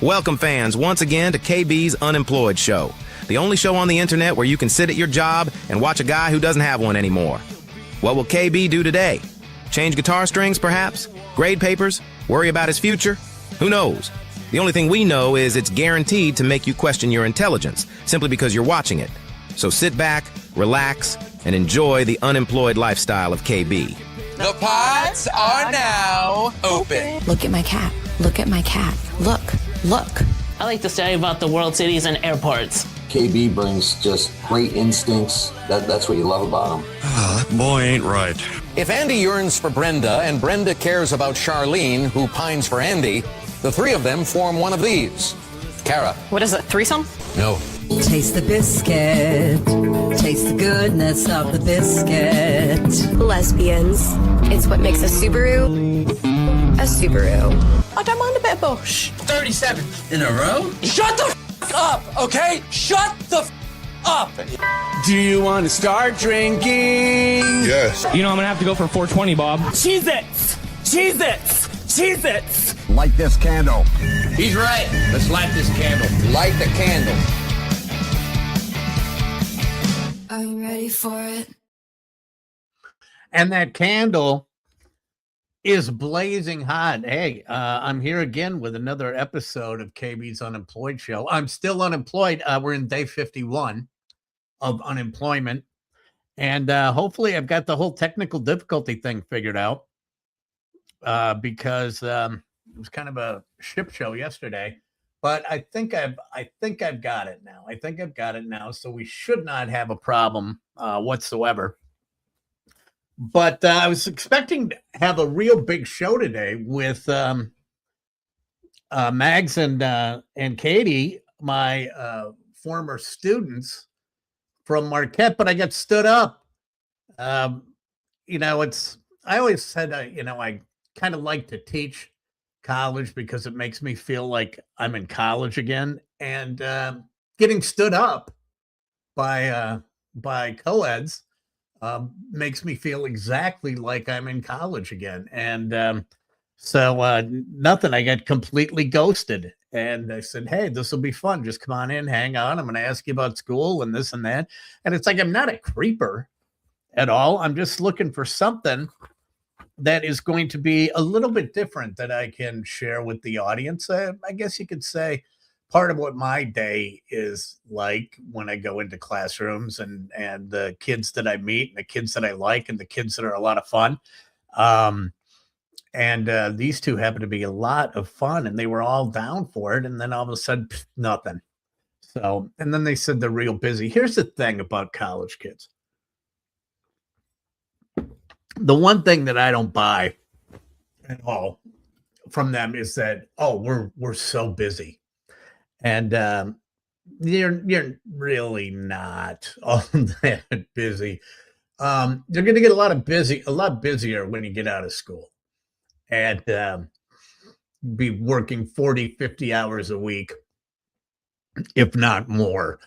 Welcome, fans, once again to KB's Unemployed show, the only show on the internet where you can sit at your job and watch a guy who doesn't have one anymore. What will KB do today? Change guitar strings, perhaps? Grade papers? Worry about his future? Who knows? The only thing we know is it's guaranteed to make you question your intelligence, simply because you're watching it. So sit back, relax, and enjoy the unemployed lifestyle of KB. The pods are now open. Look at my cat. Look at my cat. Look. I like to study about the world cities and airports. KB brings just great instincts. That's what you love about him. That boy ain't right. If Andy yearns for Brenda and Brenda cares about Charlene, who pines for Andy, the three of them form one of these. Kara. What is it, threesome? No. Taste the biscuit. Taste the goodness of the biscuit. Lesbians. It's what makes a Subaru a Subaru. I don't mind a bit of bush. 37 in a row? Shut the up, okay? Shut the up. Do you want to start drinking? Yes. You know I'm gonna have to go for 420, Bob. Cheez-Its! Cheez-Its! Cheez-Its! Light this candle. He's right. Let's light this candle. Light the candle. Are you ready for it? And that candle is blazing hot. Hey, I'm here again with another episode of KB's Unemployed show. I'm still unemployed. We're in day 51 of unemployment. And hopefully I've got the whole technical difficulty thing figured out because it was kind of a ship show yesterday. But I think I've got it now. So we should not have a problem whatsoever. But I was expecting to have a real big show today with Mags and Katie, my former students from Marquette, but I got stood up. I always said, I kind of like to teach college because it makes me feel like I'm in college again. And getting stood up by co-eds makes me feel exactly like I'm in college again. And so nothing, I got completely ghosted. And I said, hey, this will be fun. Just come on in, hang on. I'm going to ask you about school and this and that. And it's like, I'm not a creeper at all. I'm just looking for something that is going to be a little bit different that I can share with the audience. I guess you could say part of what my day is like when I go into classrooms and the kids that I meet and the kids that I like and the kids that are a lot of fun. And these two happen to be a lot of fun and they were all down for it. And then all of a sudden, nothing. So, and then they said they're real busy. Here's the thing about college kids. The one thing that I don't buy at all from them is that, oh, we're so busy. And you're really not all that busy. You're going to get a lot busier when you get out of school and be working 40, 50 hours a week, if not more.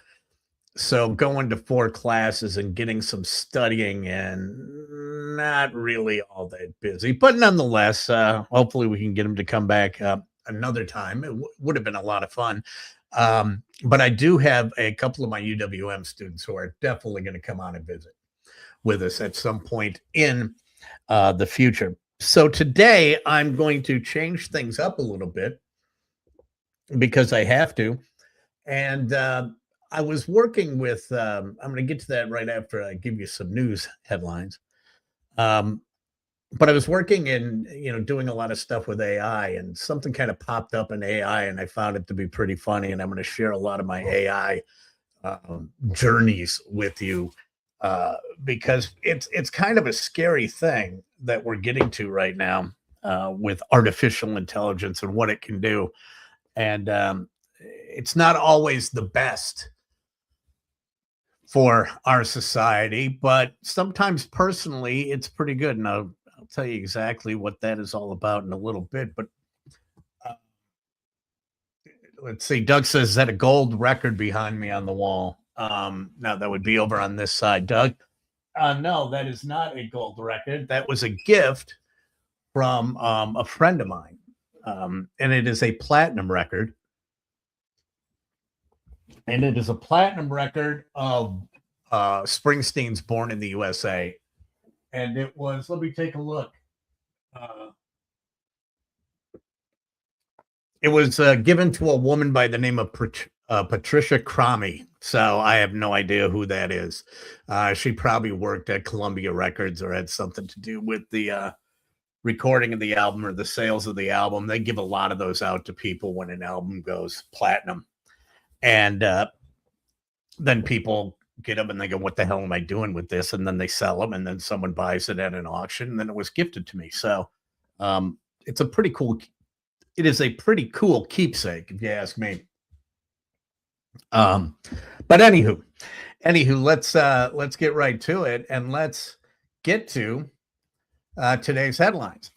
So going to 4 classes and getting some studying and not really all that busy, but nonetheless, hopefully we can get them to come back another time. It would have been a lot of fun. But I do have a couple of my UWM students who are definitely going to come on and visit with us at some point in the future. So today I'm going to change things up a little bit because I have to. And I was working with, I'm going to get to that right after I give you some news headlines. But I was working in, doing a lot of stuff with AI and something kind of popped up in AI and I found it to be pretty funny. And I'm going to share a lot of my AI journeys with you because it's kind of a scary thing that we're getting to right now with artificial intelligence and what it can do. And it's not always the best for our society, but sometimes personally, it's pretty good. And I'll tell you exactly what that is all about in a little bit. But let's see. Doug says, is that a gold record behind me on the wall? No, that would be over on this side, Doug. No, that is not a gold record. That was a gift from a friend of mine. And it is a platinum record. And it is a platinum record of Springsteen's Born in the USA. And it was, let me take a look. It was given to a woman by the name of Patricia Cromie. So I have no idea who that is. She probably worked at Columbia Records or had something to do with the recording of the album or the sales of the album. They give a lot of those out to people when an album goes platinum. And then people get them and they go, what the hell am I doing with this? And then they sell them, and then someone buys it at an auction, and then it was gifted to me. So it's a pretty cool, it is a pretty cool keepsake, if you ask me. But anywho, let's get right to it, and let's get to today's headlines.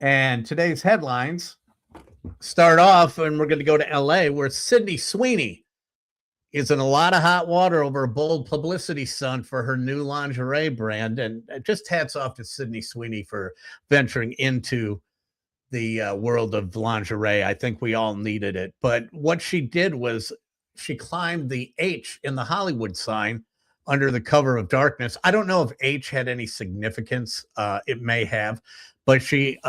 And today's headlines start off, and we're going to go to LA, where Sydney Sweeney is in a lot of hot water over a bold publicity stunt for her new lingerie brand. And just hats off to Sydney Sweeney for venturing into the world of lingerie. I think we all needed it. But what she did was she climbed the H in the Hollywood sign under the cover of darkness. I don't know if H had any significance. It may have, but she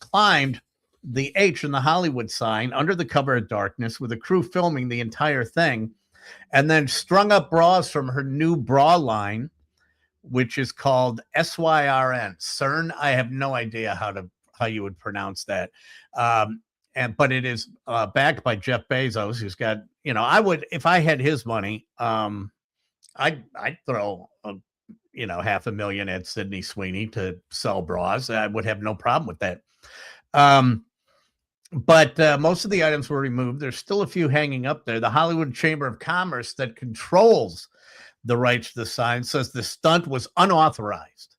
climbed the H in the Hollywood sign under the cover of darkness with a crew filming the entire thing, and then strung up bras from her new bra line, which is called SYRN. CERN. I have no idea how you would pronounce that. But it is backed by Jeff Bezos, who's got, I would, if I had his money, I'd throw $500,000 at Sydney Sweeney to sell bras. I would have no problem with that. But most of the items were removed. There's still a few hanging up there. The Hollywood Chamber of Commerce, that controls the rights to the sign, says the stunt was unauthorized.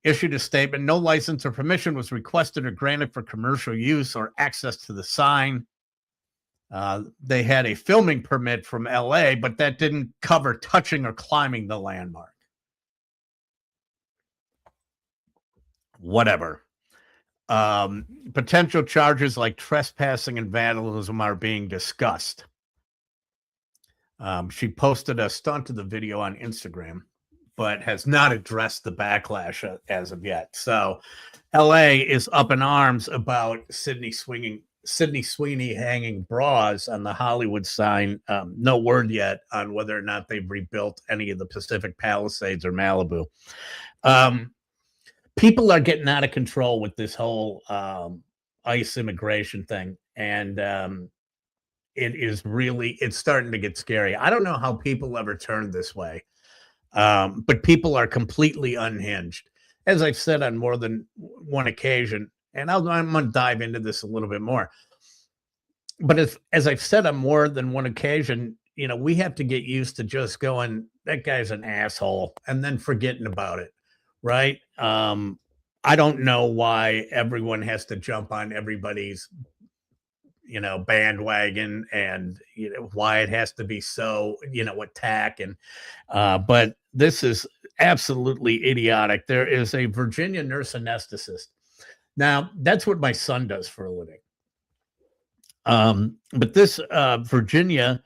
Issued a statement: no license or permission was requested or granted for commercial use or access to the sign. They had a filming permit from LA, but that didn't cover touching or climbing the landmark. Whatever. Potential charges like trespassing and vandalism are being discussed. She posted a stunt of the video on Instagram, but has not addressed the backlash as of yet. So LA is up in arms about Sydney Sweeney hanging bras on the Hollywood sign. No word yet on whether or not they've rebuilt any of the Pacific Palisades or Malibu. People are getting out of control with this whole ICE immigration thing. And it's starting to get scary. I don't know how people ever turned this way. But people are completely unhinged. As I've said on more than one occasion, and I'm going to dive into this a little bit more. But as I've said on more than one occasion, we have to get used to just going, that guy's an asshole, and then forgetting about it. Right? I don't know why everyone has to jump on everybody's, bandwagon, and why it has to be so, attack. And but this is absolutely idiotic. There is a Virginia nurse anesthetist. Now, that's what my son does for a living. But this Virginia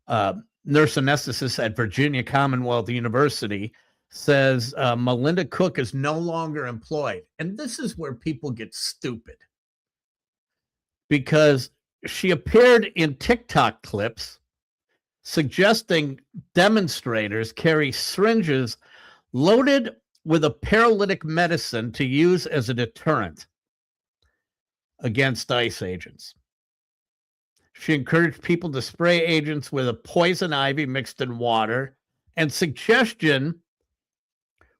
nurse anesthetist at Virginia Commonwealth University says Melinda Cook is no longer employed. And this is where people get stupid, because she appeared in TikTok clips suggesting demonstrators carry syringes loaded with a paralytic medicine to use as a deterrent against ICE agents. She encouraged people to spray agents with a poison ivy mixed in water, and suggestion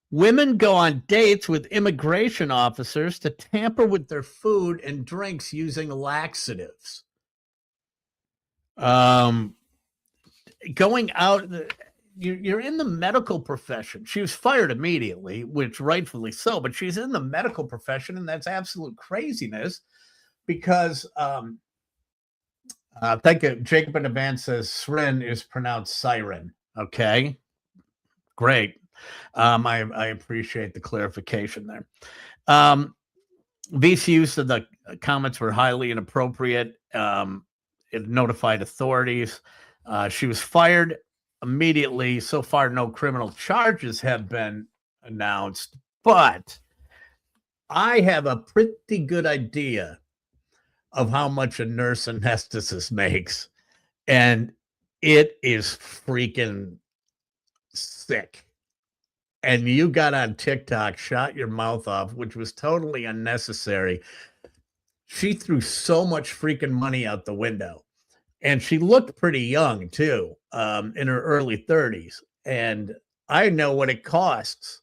women go on dates with immigration officers to tamper with their food and drinks using laxatives. Going out, you're in the medical profession. She was fired immediately, which rightfully so, but she's in the medical profession, and that's absolute craziness, because thank you. Jacob in advance says Sren is pronounced siren. Okay, great. I appreciate the clarification there. VCU use of the comments were highly inappropriate. It notified authorities. She was fired immediately. So far, no criminal charges have been announced, but I have a pretty good idea of how much a nurse anesthetist makes, and it is freaking sick. And you got on TikTok, shot your mouth off, which was totally unnecessary. She threw so much freaking money out the window. And she looked pretty young, too, in her early 30s. And I know what it costs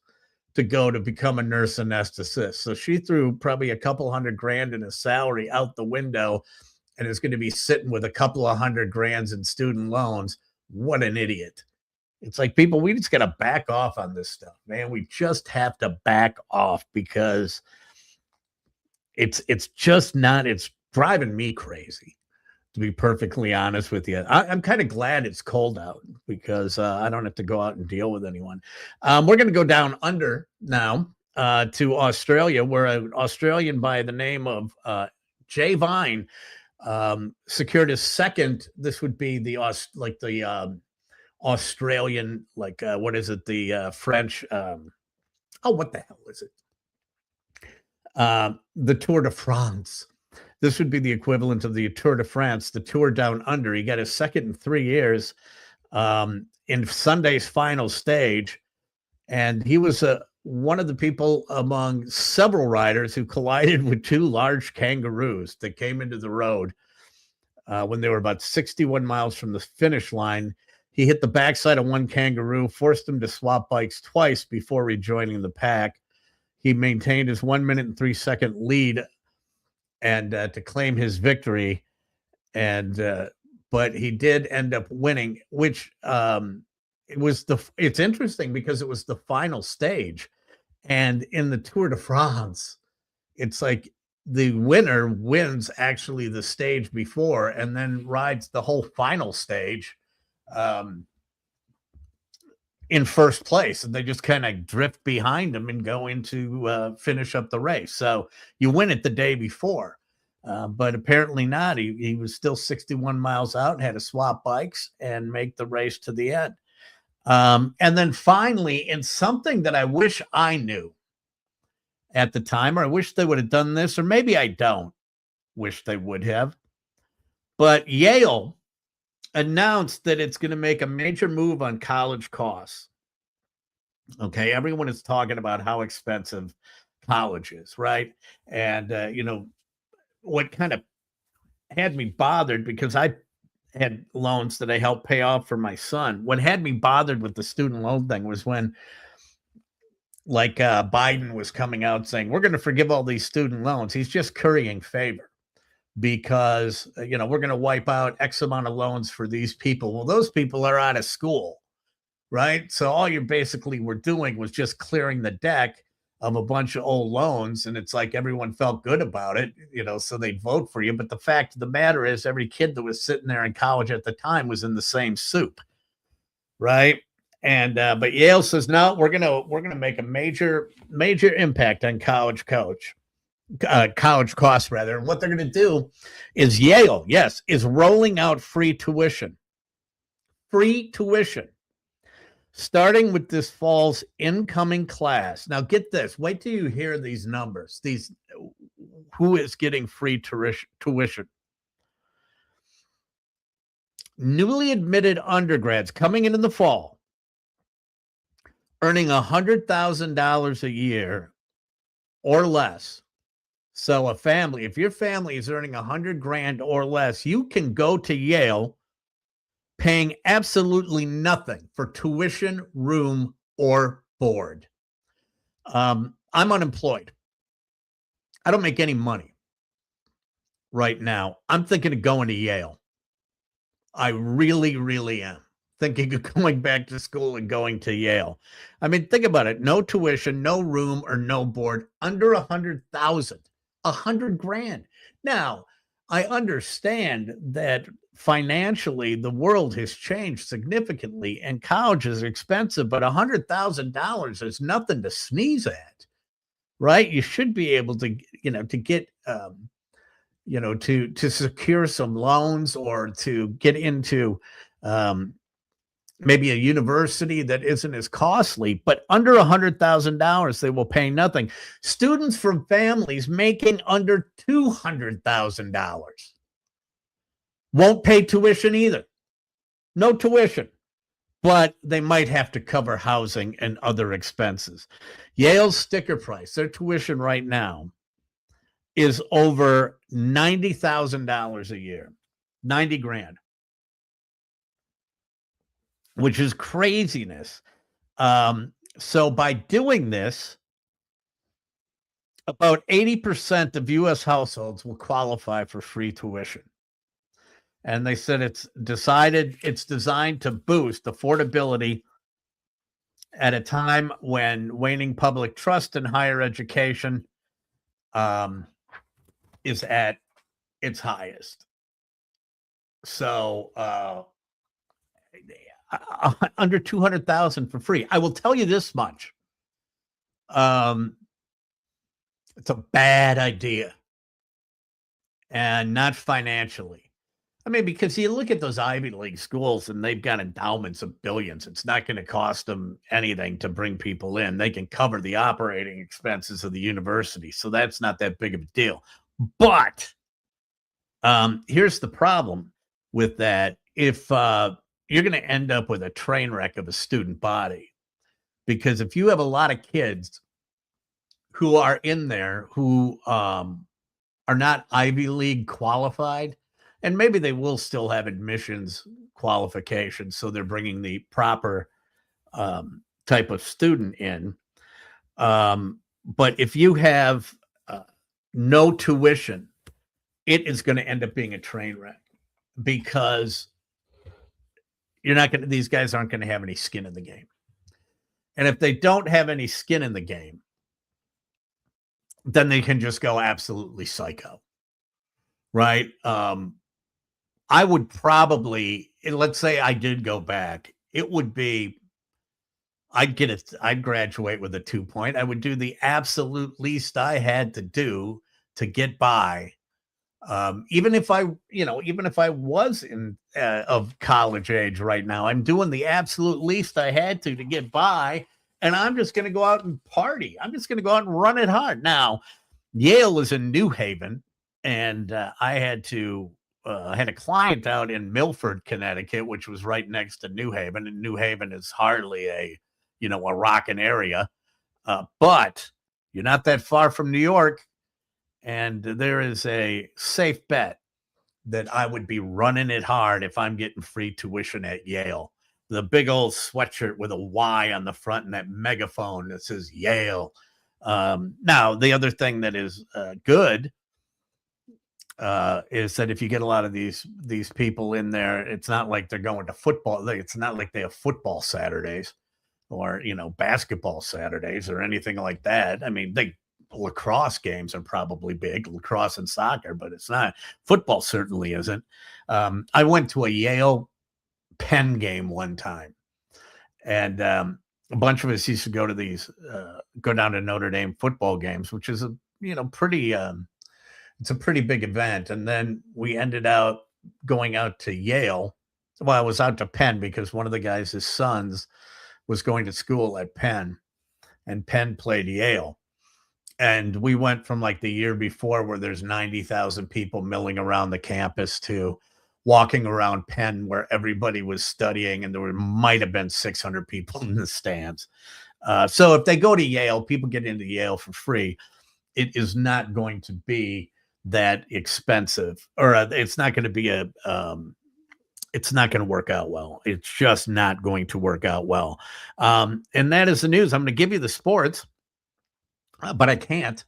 to go to become a nurse anesthetist. So she threw probably a couple $100,000 in a salary out the window and is going to be sitting with a couple of $100,000 in student loans. What an idiot. It's like, people, we just got to back off on this stuff, man. We just have to back off because it's just not, it's driving me crazy, to be perfectly honest with you. I'm kind of glad it's cold out because I don't have to go out and deal with anyone. We're going to go down under now to Australia, where an Australian by the name of Jay Vine secured his second. This would be the Australian, what is it? The French. What the hell is it? The Tour de France. This would be the equivalent of the Tour de France, the Tour Down Under. He got his second in 3 years in Sunday's final stage. And he was one of the people among several riders who collided with two large kangaroos that came into the road when they were about 61 miles from the finish line. He hit the backside of one kangaroo, forced him to swap bikes twice before rejoining the pack. He maintained his 1 minute and 3 second lead and to claim his victory. And but he did end up winning, which it's interesting because it was the final stage. And in the Tour de France, it's like the winner wins actually the stage before and then rides the whole final stage in first place, and they just kind of drift behind him and go into finish up the race. So you win it the day before, but apparently not. He was still 61 miles out and had to swap bikes and make the race to the end. And then finally, in something that I wish I knew at the time, or I wish they would have done this, or maybe I don't wish they would have, but Yale announced that it's going to make a major move on college costs. Okay, everyone is talking about how expensive college is, right? And, what kind of had me bothered, because I had loans that I helped pay off for my son. What had me bothered with the student loan thing was when, Biden was coming out saying, we're going to forgive all these student loans. He's just currying favor, because, we're going to wipe out X amount of loans for these people. Well, those people are out of school, right? So all you basically were doing was just clearing the deck of a bunch of old loans. And it's like everyone felt good about it, so they'd vote for you. But the fact of the matter is every kid that was sitting there in college at the time was in the same soup, right? And but Yale says, no, we're gonna make a major impact on college costs rather. And what they're going to do is Yale, yes, is rolling out free tuition, starting with this fall's incoming class. Now get this, wait till you hear these numbers, who is getting free tuition. Newly admitted undergrads coming in the fall, earning $100,000 a year or less. So a family, if your family is earning $100,000 or less, you can go to Yale paying absolutely nothing for tuition, room, or board. I'm unemployed. I don't make any money right now. I'm thinking of going to Yale. I really, really am thinking of going back to school and going to Yale. I mean, think about it. No tuition, no room, or no board, under $100,000, $100,000. Now, I understand that financially the world has changed significantly and college is expensive, but $100,000 is nothing to sneeze at, right? You should be able to, to get, to secure some loans or to get into maybe a university that isn't as costly, but under $100,000, they will pay nothing. Students from families making under $200,000 won't pay tuition either. No tuition, but they might have to cover housing and other expenses. Yale's sticker price, their tuition right now, is over $90,000 a year, 90 grand, which is craziness. So by doing this, about 80% of U.S. households will qualify for free tuition. And they said it's designed to boost affordability at a time when waning public trust in higher education is at its highest. So under 200,000 for free. I will tell you this much. It's a bad idea, and not financially. I mean, because you look at those Ivy League schools and they've got endowments of billions. It's not going to cost them anything to bring people in. They can cover the operating expenses of the university. So that's not that big of a deal. But here's the problem with that. If you're going to end up with a train wreck of a student body, because if you have a lot of kids who are in there who are not Ivy League qualified, and maybe they will still have admissions qualifications, so they're bringing the proper type of student in. But if you have no tuition, it is going to end up being a train wreck, because these guys aren't going to have any skin in the game. And if they don't have any skin in the game, then they can just go absolutely psycho, right? I would probably, let's say I did go back, it would be, I'd graduate with a 2-point. I would do the absolute least I had to do to get by. Even if I was in of college age right now, I'm doing the absolute least I had to get by, and I'm just going to go out and party. I'm just going to go out and run it hard. Now, Yale is in New Haven, and I had a client out in Milford, Connecticut, which was right next to New Haven, and New Haven is hardly a rockin' area, but you're not that far from New York. And there is a safe bet that I would be running it hard if I'm getting free tuition at Yale. The big old sweatshirt with a Y on the front and that megaphone that says Yale. Now, the other thing that is good is that if you get a lot of these people in there, it's not like they're going to football. It's not like they have football Saturdays or, basketball Saturdays or anything like that. I mean, lacrosse games are probably big, lacrosse and soccer, but it's not. Football certainly isn't. I went to a Yale Penn game one time, and a bunch of us used to go to these, go down to Notre Dame football games, which is pretty, it's a pretty big event. And then we ended up going out to Yale. Well, I was out to Penn because one of the guys, his sons, was going to school at Penn, and Penn played Yale. And we went from like the year before where there's 90,000 people milling around the campus to walking around Penn where everybody was studying and there might have been 600 people in the stands. So if they go to Yale, people get into Yale for free. It is not going to be that expensive, or it's not going to be it's not going to work out well. It's just not going to work out well. And that is the news. I'm going to give you the sports, but I can't.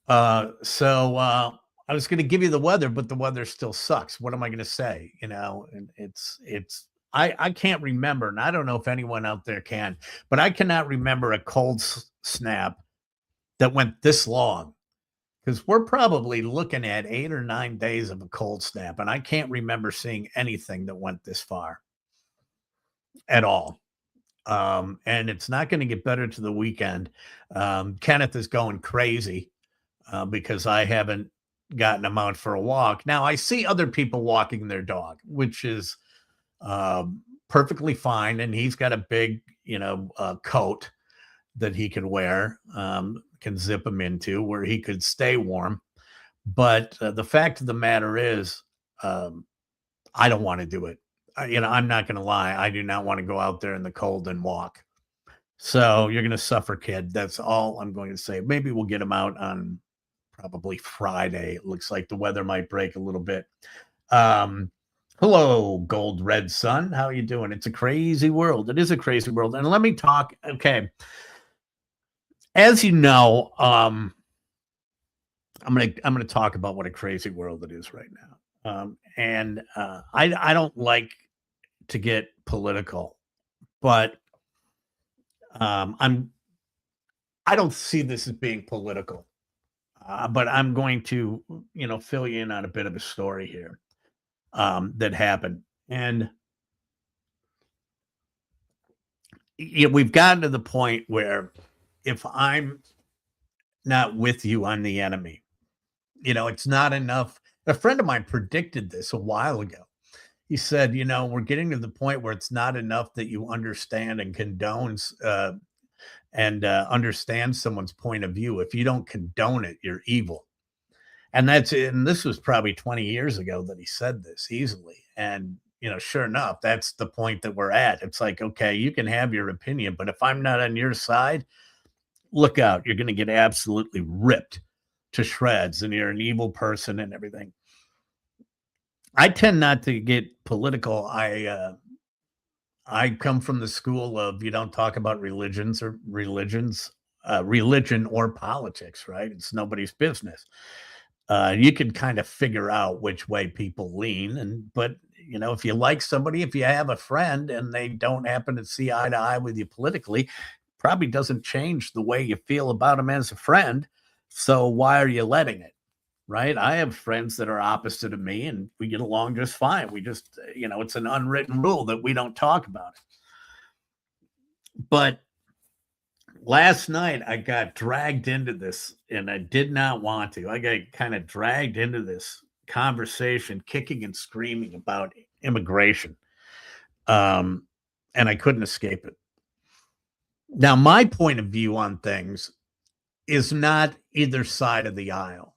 So I was going to give you the weather, but the weather still sucks. What am I going to say? And I can't remember, and I don't know if anyone out there can, but I cannot remember a cold snap that went this long, because we're probably looking at 8 or 9 days of a cold snap, and I can't remember seeing anything that went this far at all. And it's not going to get better to the weekend. Kenneth is going crazy because I haven't gotten him out for a walk. Now, I see other people walking their dog, which is perfectly fine. And he's got a big, coat that he can wear, can zip him into where he could stay warm. But the fact of the matter is, I don't want to do it. I'm not going to lie. I do not want to go out there in the cold and walk. So you're going to suffer, kid. That's all I'm going to say. Maybe we'll get him out on probably Friday. It looks like the weather might break a little bit. Hello, Gold Red Sun. How are you doing? It's a crazy world. It is a crazy world. And let me talk. Okay. As you know, I'm gonna talk about what a crazy world it is right now. I don't like to get political, but I don't see this as being political. But I'm going to, fill you in on a bit of a story here that happened. And we've gotten to the point where if I'm not with you, I'm the enemy. It's not enough. A friend of mine predicted this a while ago. He said, we're getting to the point where it's not enough that you understand and condones understand someone's point of view. If you don't condone it, you're evil. And this was probably 20 years ago that he said this easily. And, sure enough, that's the point that we're at. It's like, okay, you can have your opinion, but if I'm not on your side, look out, you're going to get absolutely ripped to shreds and you're an evil person and everything. I tend not to get political. I come from the school of you don't talk about religion or politics, right? It's nobody's business. You can kind of figure out which way people lean. But if you like somebody, if you have a friend and they don't happen to see eye to eye with you politically, probably doesn't change the way you feel about them as a friend. So why are you letting it? Right? I have friends that are opposite of me and we get along just fine. We just, it's an unwritten rule that we don't talk about it. But last night I got dragged into this and I did not want to. I got kind of dragged into this conversation, kicking and screaming about immigration. And I couldn't escape it. Now, my point of view on things is not either side of the aisle.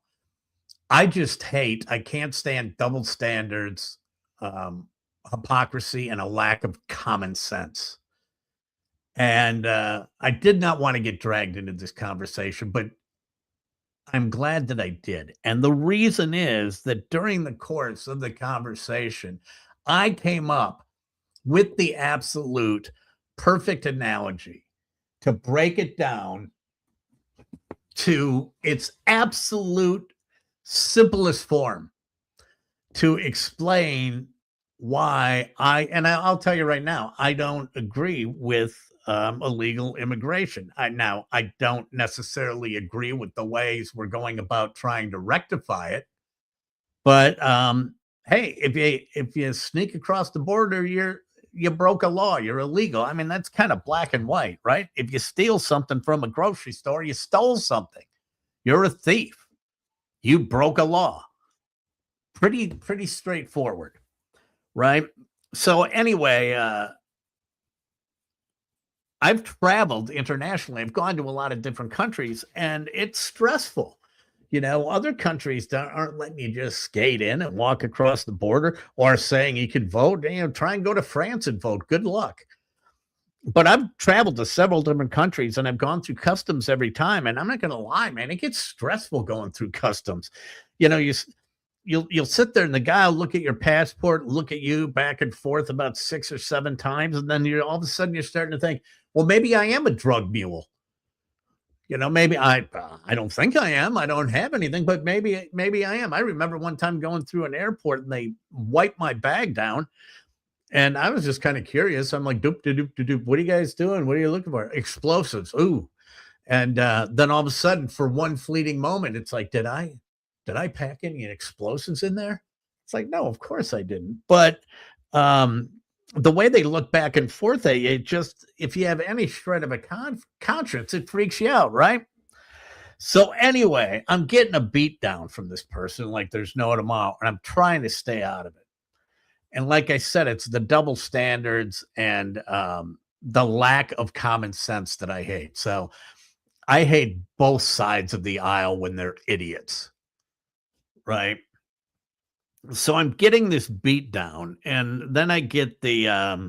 I can't stand double standards, hypocrisy, and a lack of common sense. And I did not want to get dragged into this conversation, but I'm glad that I did. And the reason is that during the course of the conversation, I came up with the absolute perfect analogy to break it down to its absolute simplest form to explain why I'll tell you right now, I don't agree with illegal immigration. I don't necessarily agree with the ways we're going about trying to rectify it. But hey, if you sneak across the border, you broke a law, you're illegal. I mean, that's kind of black and white, right? If you steal something from a grocery store, you stole something. You're a thief. You broke a law. Pretty straightforward, right? So anyway, I've traveled internationally. I've gone to a lot of different countries, and it's stressful. Other countries aren't letting you just skate in and walk across the border or saying you can vote. Try and go to France and vote. Good luck. But I've traveled to several different countries and I've gone through customs every time. And I'm not going to lie, man, it gets stressful going through customs. You'll sit there and the guy will look at your passport, look at you back and forth about 6 or 7 times. And then all of a sudden you're starting to think, well, maybe I am a drug mule. Maybe I don't think I am. I don't have anything, but maybe I am. I remember one time going through an airport and they wiped my bag down. And I was just kind of curious. I'm like, doop, doop, doop, doop. What are you guys doing? What are you looking for? Explosives. Ooh. And then all of a sudden, for one fleeting moment, it's like, did I pack any explosives in there? It's like, no, of course I didn't. But the way they look back and forth at you, it just, if you have any shred of a conscience, it freaks you out, right? So anyway, I'm getting a beat down from this person like there's no tomorrow, and I'm trying to stay out of it. And like I said, it's the double standards and the lack of common sense that I hate. So I hate both sides of the aisle when they're idiots, right? So I'm getting this beat down, and then I get the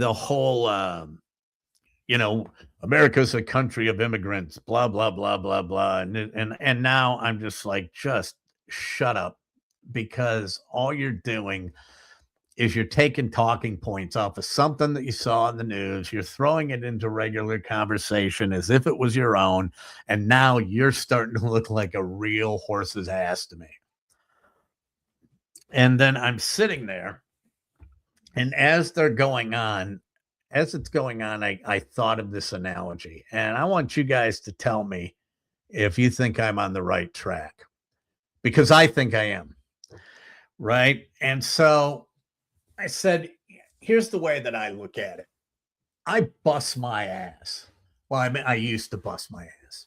whole America's a country of immigrants, blah blah blah blah blah, and now I'm just like, just shut up, because all you're doing is you're taking talking points off of something that you saw in the news, you're throwing it into regular conversation as if it was your own, and now you're starting to look like a real horse's ass to me. And then I'm sitting there, and as it's going on, I thought of this analogy, and I want you guys to tell me if you think I'm on the right track, because I think I am, right? And so I said, here's the way that I look at it. I bust my ass. Well, I mean, I used to bust my ass.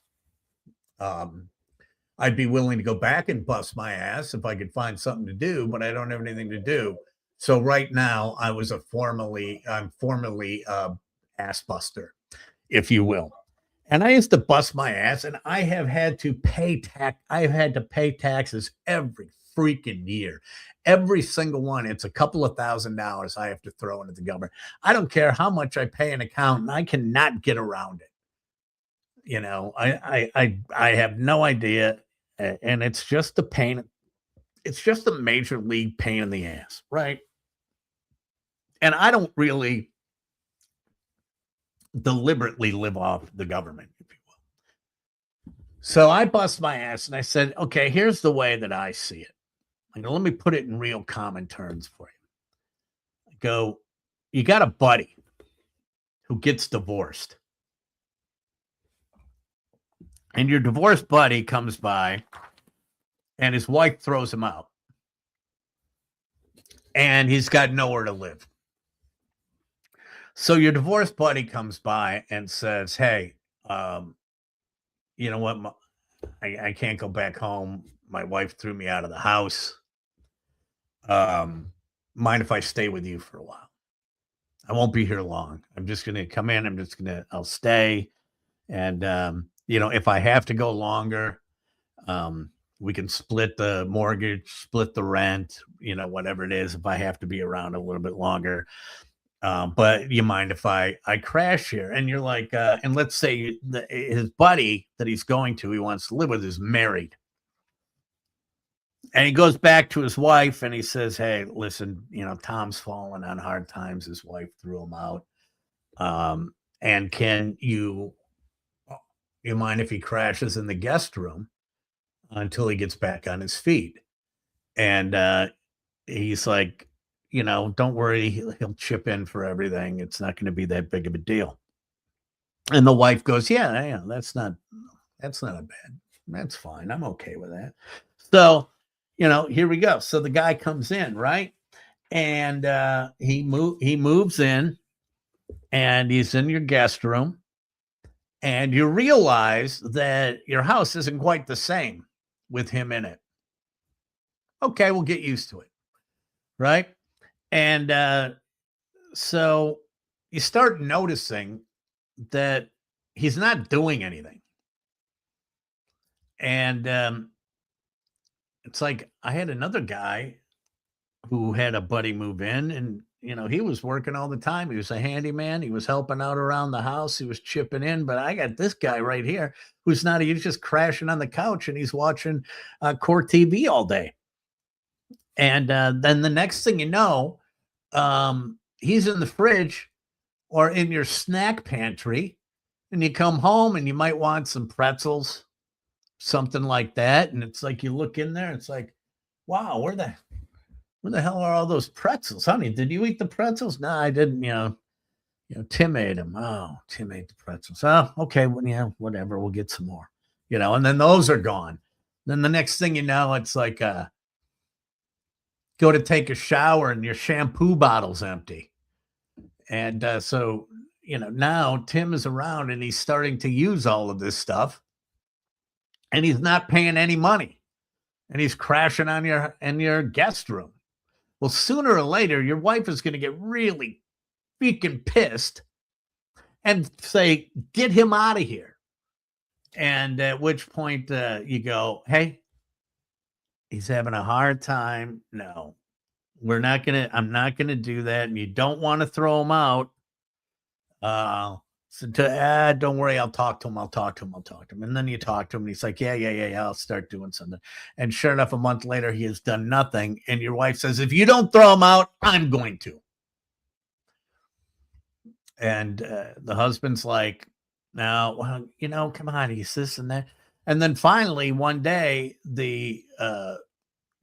I'd be willing to go back and bust my ass if I could find something to do, but I don't have anything to do. So right now, I'm formally ass buster, if you will. And I used to bust my ass, and I have had to pay tax. I've had to pay taxes every freaking year. Every single one. It's a couple of $1,000s I have to throw into the government. I don't care how much I pay an accountant. I cannot get around it. You know, I have no idea. And it's just a pain. It's just a major league pain in the ass, right? And I don't really deliberately live off the government, if you will. So I bust my ass and I said, okay, here's the way that I see it. I go, let me put it in real common terms for you. I go, you got a buddy who gets divorced. And your divorced buddy comes by and his wife throws him out. And he's got nowhere to live. So your divorced buddy comes by and says, hey, you know what? I can't go back home. My wife threw me out of the house. Mind if I stay with you for a while? I won't be here long. I'm just going to come in. I'll stay. And, if I have to go longer, we can split the mortgage, split the rent, whatever it is, if I have to be around a little bit longer. But you mind if I crash here? And you're like, and let's say his buddy that he's going to, he wants to live with, is married. And he goes back to his wife and he says, hey, listen, Tom's fallen on hard times. His wife threw him out. And can you mind if he crashes in the guest room until he gets back on his feet? And he's like, don't worry, he'll chip in for everything. It's not going to be that big of a deal. And the wife goes, yeah, that's not a bad, that's fine. I'm okay with that. So, here we go. So the guy comes in, right? And he moves in, and he's in your guest room, and you realize that your house isn't quite the same with him in it. Okay, we'll get used to it, right? And so you start noticing that he's not doing anything. And it's like, I had another guy who had a buddy move in, and, he was working all the time. He was a handyman. He was helping out around the house. He was chipping in. But I got this guy right here he's just crashing on the couch, and he's watching Court TV all day. And then the next thing you know, he's in the fridge or in your snack pantry, and you come home and you might want some pretzels, something like that. And it's like, you look in there, it's like, wow, where the hell are all those pretzels? Honey, did you eat the pretzels? No, I didn't, Tim ate them. Oh, Tim ate the pretzels. Oh, okay. Well, yeah, whatever. We'll get some more, and then those are gone. Then the next thing you know, it's like, go to take a shower and your shampoo bottle's empty. And so, now Tim is around and he's starting to use all of this stuff and he's not paying any money and he's crashing on your guest room. Well, sooner or later, your wife is going to get really freaking pissed and say, get him out of here. And at which point you go, hey, he's having a hard time. No, I'm not going to do that. And you don't want to throw him out. Don't worry, I'll talk to him. And then you talk to him and he's like, yeah, I'll start doing something. And sure enough, a month later, he has done nothing. And your wife says, if you don't throw him out, I'm going to. And the husband's like, no, well, come on, he's this and that. And then finally, one day,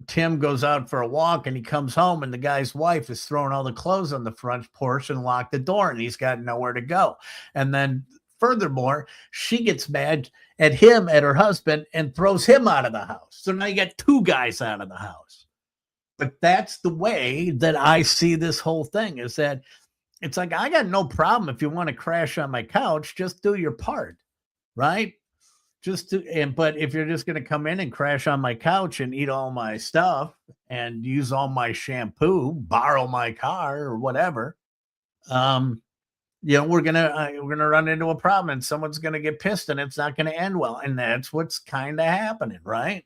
Tim goes out for a walk and he comes home and the guy's wife is throwing all the clothes on the front porch and locked the door and he's got nowhere to go. And then furthermore, she gets mad at him, at her husband, and throws him out of the house. So now you got two guys out of the house. But that's the way that I see this whole thing, is that it's like, I got no problem if you want to crash on my couch, just do your part, right? But if you're just going to come in and crash on my couch and eat all my stuff and use all my shampoo, borrow my car or whatever, we're gonna run into a problem and someone's gonna get pissed and it's not gonna end well. And that's what's kind of happening, right?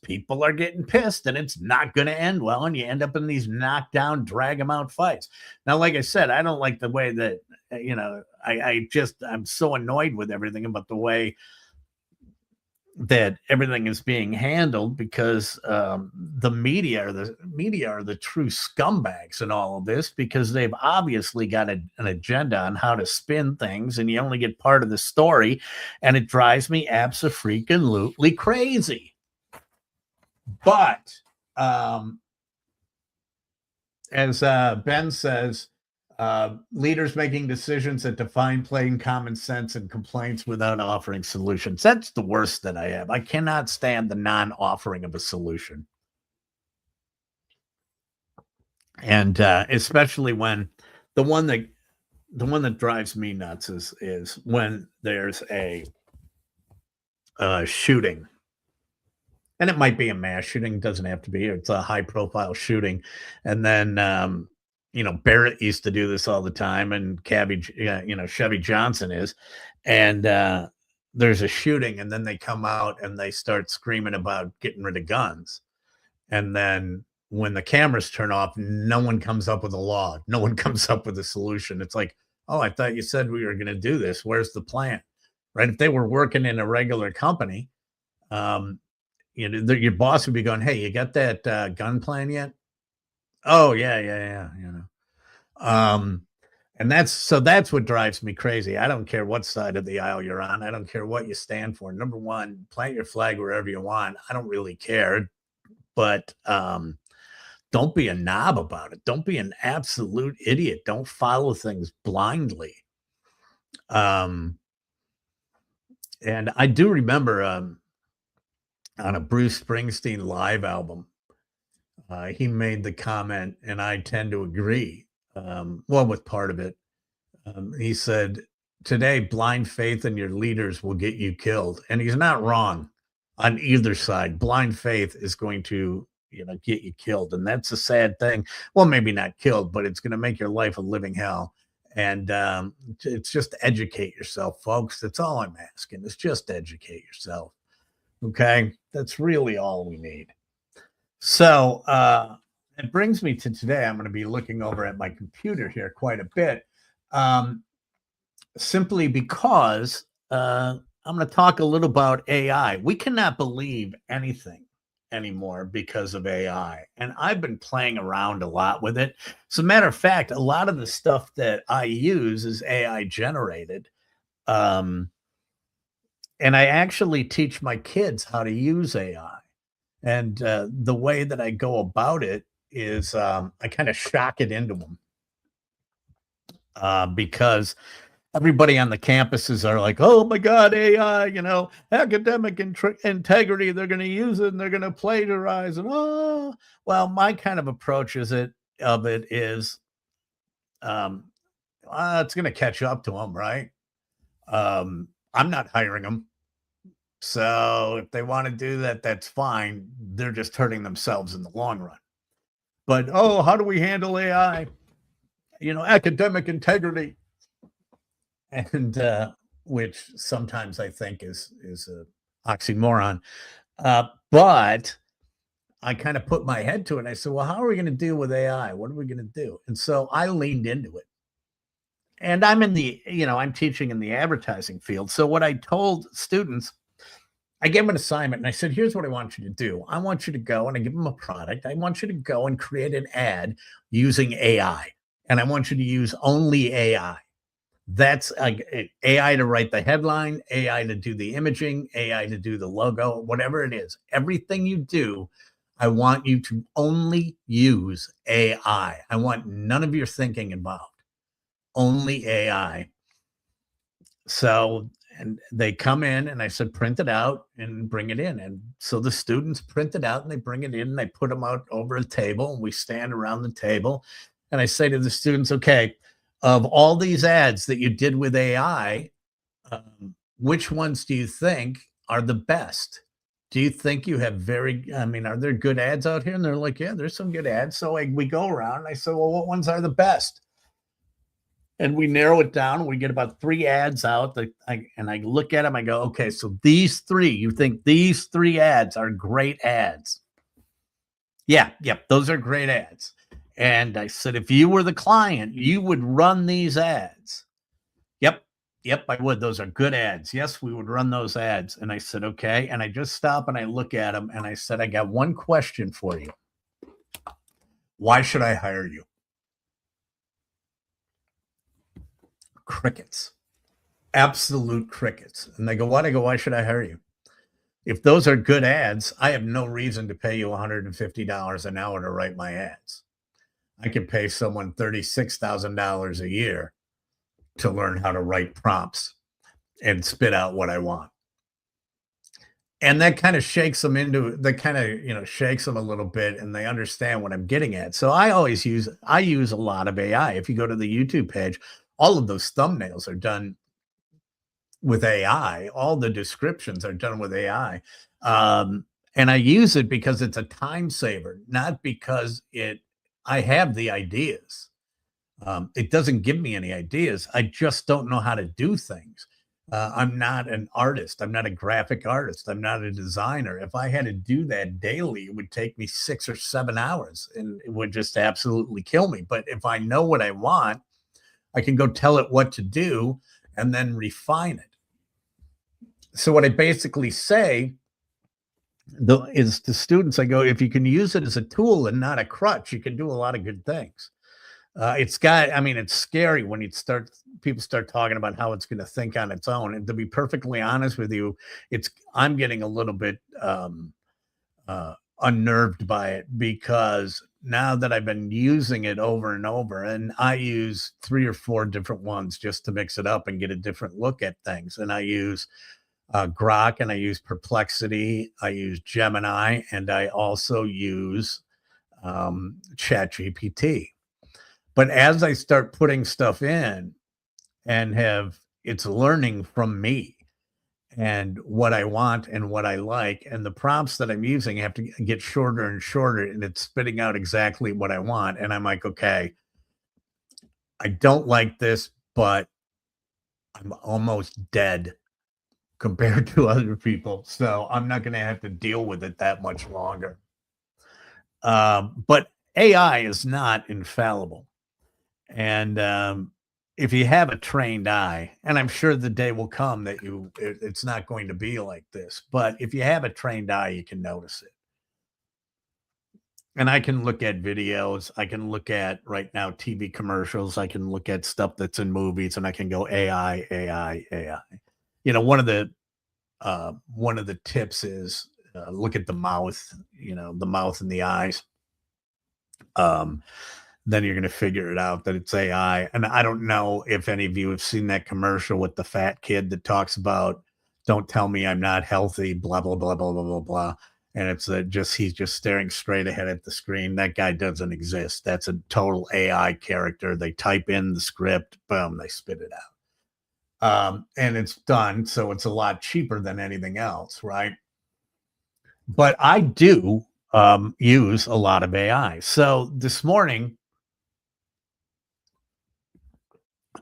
People are getting pissed and it's not gonna end well, and you end up in these knockdown, drag them out fights. Now, like I said, I don't like the way that I'm so annoyed with everything about the way that everything is being handled, because the media are the true scumbags in all of this, because they've obviously got an agenda on how to spin things, and you only get part of the story, and it drives me abso-freaking-lutely crazy. But as Ben says, leaders making decisions that define plain common sense and complaints without offering solutions. That's the worst that I have. I cannot stand the non-offering of a solution. And especially when the one that drives me nuts is when there's a shooting. And it might be a mass shooting, it doesn't have to be. It's a high-profile shooting. And then Barrett used to do this all the time, and Chevy Johnson is. And there's a shooting, and then they come out and they start screaming about getting rid of guns. And then when the cameras turn off, no one comes up with a law. No one comes up with a solution. It's like, oh, I thought you said we were going to do this. Where's the plan? Right? If they were working in a regular company, your boss would be going, hey, you got that gun plan yet? Oh, yeah. And that's what drives me crazy. I don't care what side of the aisle you're on. I don't care what you stand for. Number one, plant your flag wherever you want. I don't really care. But don't be a knob about it. Don't be an absolute idiot. Don't follow things blindly. And I do remember on a Bruce Springsteen live album, he made the comment, and I tend to agree, with part of it. He said, today, blind faith in your leaders will get you killed. And he's not wrong on either side. Blind faith is going to, get you killed. And that's a sad thing. Well, maybe not killed, but it's going to make your life a living hell. And it's just educate yourself, folks. That's all I'm asking. Is just educate yourself. Okay, that's really all we need. So it brings me to today. I'm going to be looking over at my computer here quite a bit, simply because I'm going to talk a little about AI. We cannot believe anything anymore because of AI, and I've been playing around a lot with it. As a matter of fact, a lot of the stuff that I use is AI generated. And I actually teach my kids how to use AI. And the way that I go about it is I kind of shock it into them. Because everybody on the campuses are like, oh my God, AI, academic integrity. They're going to use it and they're going to plagiarize. And well, my kind of approach of it is, it's going to catch up to them, right? I'm not hiring them. So if they want to do that, that's fine. They're just hurting themselves in the long run. But, how do we handle AI? Academic integrity. And which sometimes I think is a oxymoron. But I kind of put my head to it. And I said, well, how are we going to deal with AI? What are we going to do? And so I leaned into it. And I'm I'm teaching in the advertising field. So what I told students, I gave them an assignment and I said, here's what I want you to do. I want you to go, and I give them a product. I want you to go and create an ad using AI. And I want you to use only AI. That's AI to write the headline, AI to do the imaging, AI to do the logo, whatever it is. Everything you do, I want you to only use AI. I want none of your thinking involved. Only AI. So, and they come in and I said, print it out and bring it in. And so the students print it out and they bring it in and they put them out over a table and we stand around the table. And I say to the students, okay, of all these ads that you did with AI, which ones do you think are the best? Do you think you have are there good ads out here? And they're like, yeah, there's some good ads. So we go around and I say, well, what ones are the best? And we narrow it down. We get about 3 ads out. And I look at them. I go, okay, so these 3, you think these 3 ads are great ads? Yeah, those are great ads. And I said, if you were the client, you would run these ads. Yep, I would. Those are good ads. Yes, we would run those ads. And I said, okay. And I just stop and I look at them and I said, I got one question for you. Why should I hire you? Crickets. Absolute crickets. And they go, what? I go, why should I hire you? If those are good ads, I have no reason to pay you $150 an hour to write my ads. I could pay someone $36,000 a year to learn how to write prompts and spit out what I want. And that kind of shakes them shakes them a little bit and they understand what I'm getting at. So I use a lot of AI. If you go to the YouTube page, all of those thumbnails are done with AI. All the descriptions are done with AI. And I use it because it's a time saver, not because I have the ideas. It doesn't give me any ideas. I just don't know how to do things. I'm not an artist. I'm not a graphic artist. I'm not a designer. If I had to do that daily, it would take me 6 or 7 hours and it would just absolutely kill me. But if I know what I want, I can go tell it what to do and then refine it. So what I basically say is to students, I go, if you can use it as a tool and not a crutch, you can do a lot of good things. It's scary when people start talking about how it's going to think on its own. And to be perfectly honest with you, I'm getting a little bit unnerved by it because now that I've been using it over and over, and I use 3 or 4 different ones just to mix it up and get a different look at things. And I use Grok, and I use Perplexity, I use Gemini, and I also use ChatGPT. But as I start putting stuff in and it's learning from me and what I want and what I like, and the prompts that I'm using have to get shorter and shorter, and it's spitting out exactly what I want. And I'm like, okay, I don't like this, but I'm almost dead compared to other people. So I'm not going to have to deal with it that much longer. But AI is not infallible. And if you have a trained eye, and I'm sure the day will come that it's not going to be like this, but if you have a trained eye, you can notice it. And I can look at videos. I can look at right now TV commercials. I can look at stuff that's in movies, and I can go AI, AI, AI. One of the tips is look at the mouth. The mouth and the eyes. then you're going to figure it out that it's AI. And I don't know if any of you have seen that commercial with the fat kid that talks about, don't tell me I'm not healthy, blah, blah, blah, blah, blah, blah, blah. And it's he's just staring straight ahead at the screen. That guy doesn't exist. That's a total AI character. They type in the script, boom, they spit it out. And it's done. So it's a lot cheaper than anything else, right? But I do use a lot of AI. So this morning,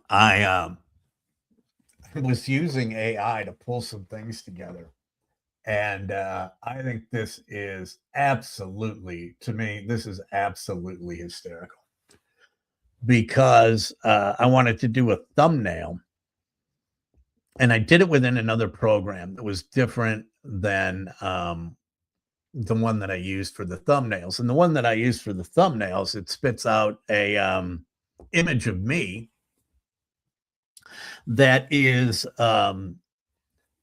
I was using AI to pull some things together. And I think this is absolutely, to me, this is absolutely hysterical. Because I wanted to do a thumbnail. And I did it within another program that was different than the one that I used for the thumbnails. And the one that I used for the thumbnails, it spits out a image of me that is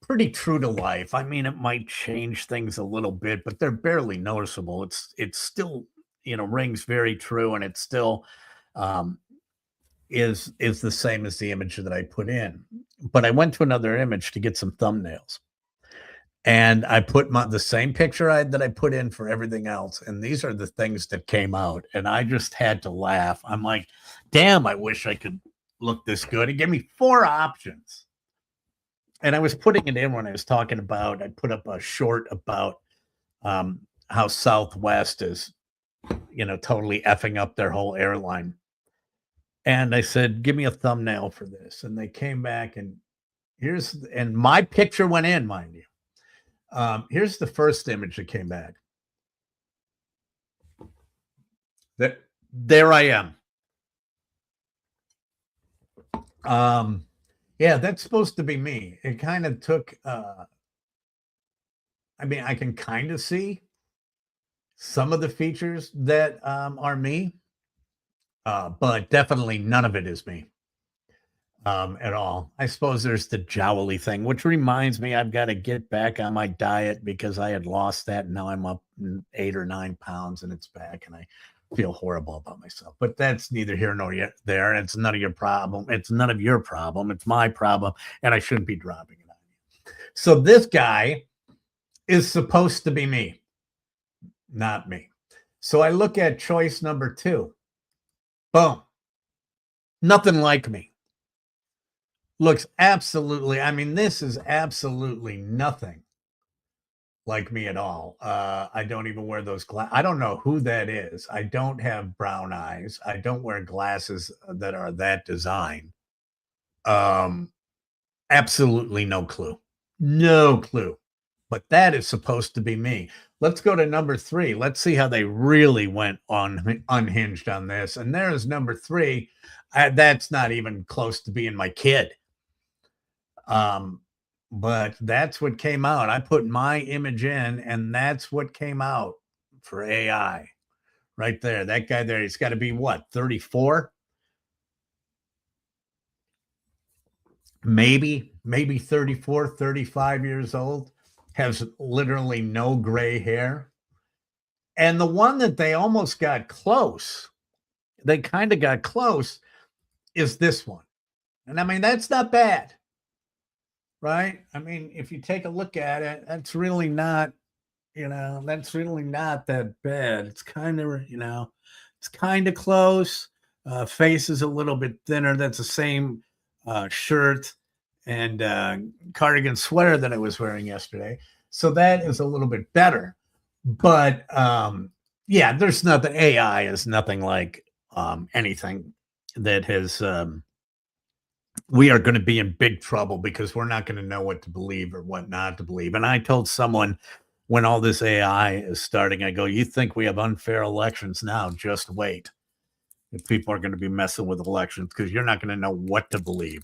pretty true to life. I mean, it might change things a little bit, but they're barely noticeable. It's still, rings very true, and it still is the same as the image that I put in. But I went to another image to get some thumbnails. And I put the same picture that I put in for everything else. And these are the things that came out. And I just had to laugh. I'm like, damn, I wish I could look this good. It gave me 4 options. And I was putting it in when I was talking about, I put up a short about how Southwest is, totally effing up their whole airline. And I said, give me a thumbnail for this. And they came back and my picture went in, mind you. Here's the first image that came back. There I am. Yeah, that's supposed to be me. It kind of took, I can kind of see some of the features that are me, but definitely none of it is me. At all. I suppose there's the jowly thing, which reminds me I've got to get back on my diet because I had lost that. And now I'm up 8 or 9 pounds and it's back and I feel horrible about myself. But that's neither here nor there. And it's none of your problem. It's none of your problem. It's my problem. And I shouldn't be dropping it on you. So this guy is supposed to be me, not me. So I look at choice number 2. Boom. Nothing like me. Looks absolutely, this is absolutely nothing like me at all. I don't even wear those glasses. I don't know who that is. I don't have brown eyes. I don't wear glasses that are that design. Absolutely no clue. No clue. But that is supposed to be me. Let's go to number 3. Let's see how they really went unhinged on this. And there's number 3. That's not even close to being my kid. But that's what came out. I put my image in and that's what came out for AI right there. That guy there, he's got to be what, 34? Maybe 34, 35 years old, has literally no gray hair. And the one that they almost got close, they kind of got close, is this one. And that's not bad. Right? If you take a look at it, that's really not, that's really not that bad. It's kind of, it's kind of close. Face is a little bit thinner. That's the same shirt and cardigan sweater that I was wearing yesterday. So that is a little bit better. But yeah, there's nothing. AI is nothing like anything that has. We are going to be in big trouble because we're not going to know what to believe or what not to believe. And I told someone when all this AI is starting, I go, you think we have unfair elections now? Just wait. If people are going to be messing with elections because you're not going to know what to believe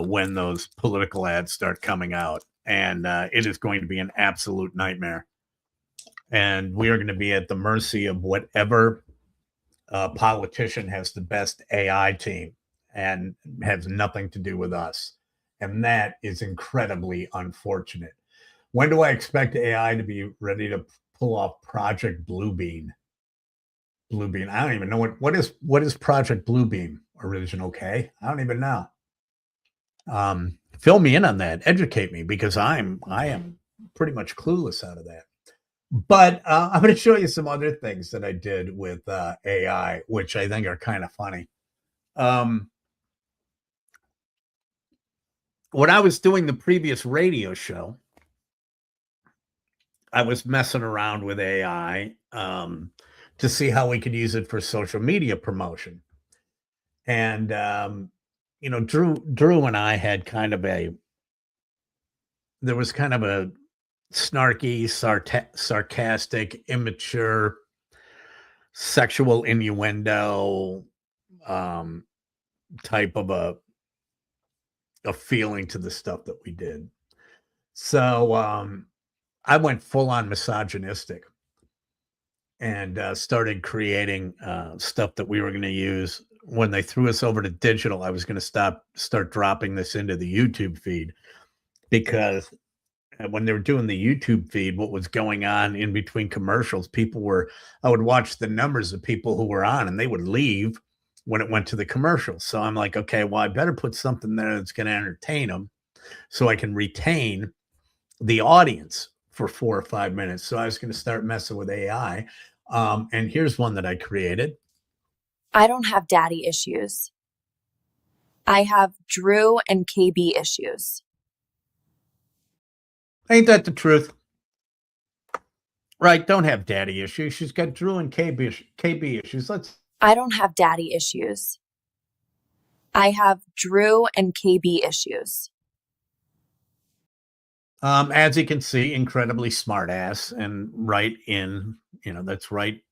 when those political ads start coming out. And it is going to be an absolute nightmare. And we are going to be at the mercy of whatever politician has the best AI team. And has nothing to do with us. And that is incredibly unfortunate. When do I expect AI to be ready to pull off Project Bluebeam? Bluebeam. I don't even know what is Project Bluebeam original K. I don't even know. Fill me in on that. Educate me, because I am pretty much clueless out of that. But I'm going to show you some other things that I did with AI, which I think are kind of funny. When I was doing the previous radio show, I was messing around with AI to see how we could use it for social media promotion. And Drew and I had there was kind of a snarky, sarcastic, immature, sexual innuendo type of a feeling to the stuff that we did. So I went full on misogynistic and started creating stuff that we were going to use. When they threw us over to digital, I was going to start dropping this into the YouTube feed, because when they were doing the YouTube feed, what was going on in between commercials, I would watch the numbers of people who were on, and they would leave when it went to the commercials. So I'm like, okay, well, I better put something there that's going to entertain them so I can retain the audience for 4 or 5 minutes. So I was going to start messing with AI. And here's one that I created. I don't have daddy issues. I have Drew and KB issues. Ain't that the truth? Right, don't have daddy issues. She's got Drew and KB issues. I don't have daddy issues. I have Drew and KB issues. As you can see, incredibly smart ass, and right in, that's right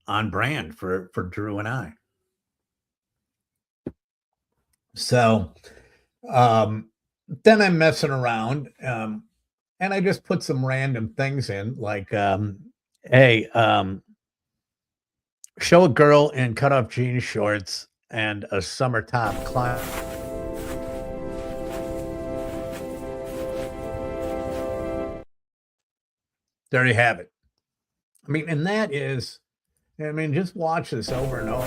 on brand for Drew and I. So then I'm messing around, and I just put some random things in, like, hey, show a girl in cutoff jean shorts and a summer top climb. There you have it. I mean, and that is, just watch this over and over.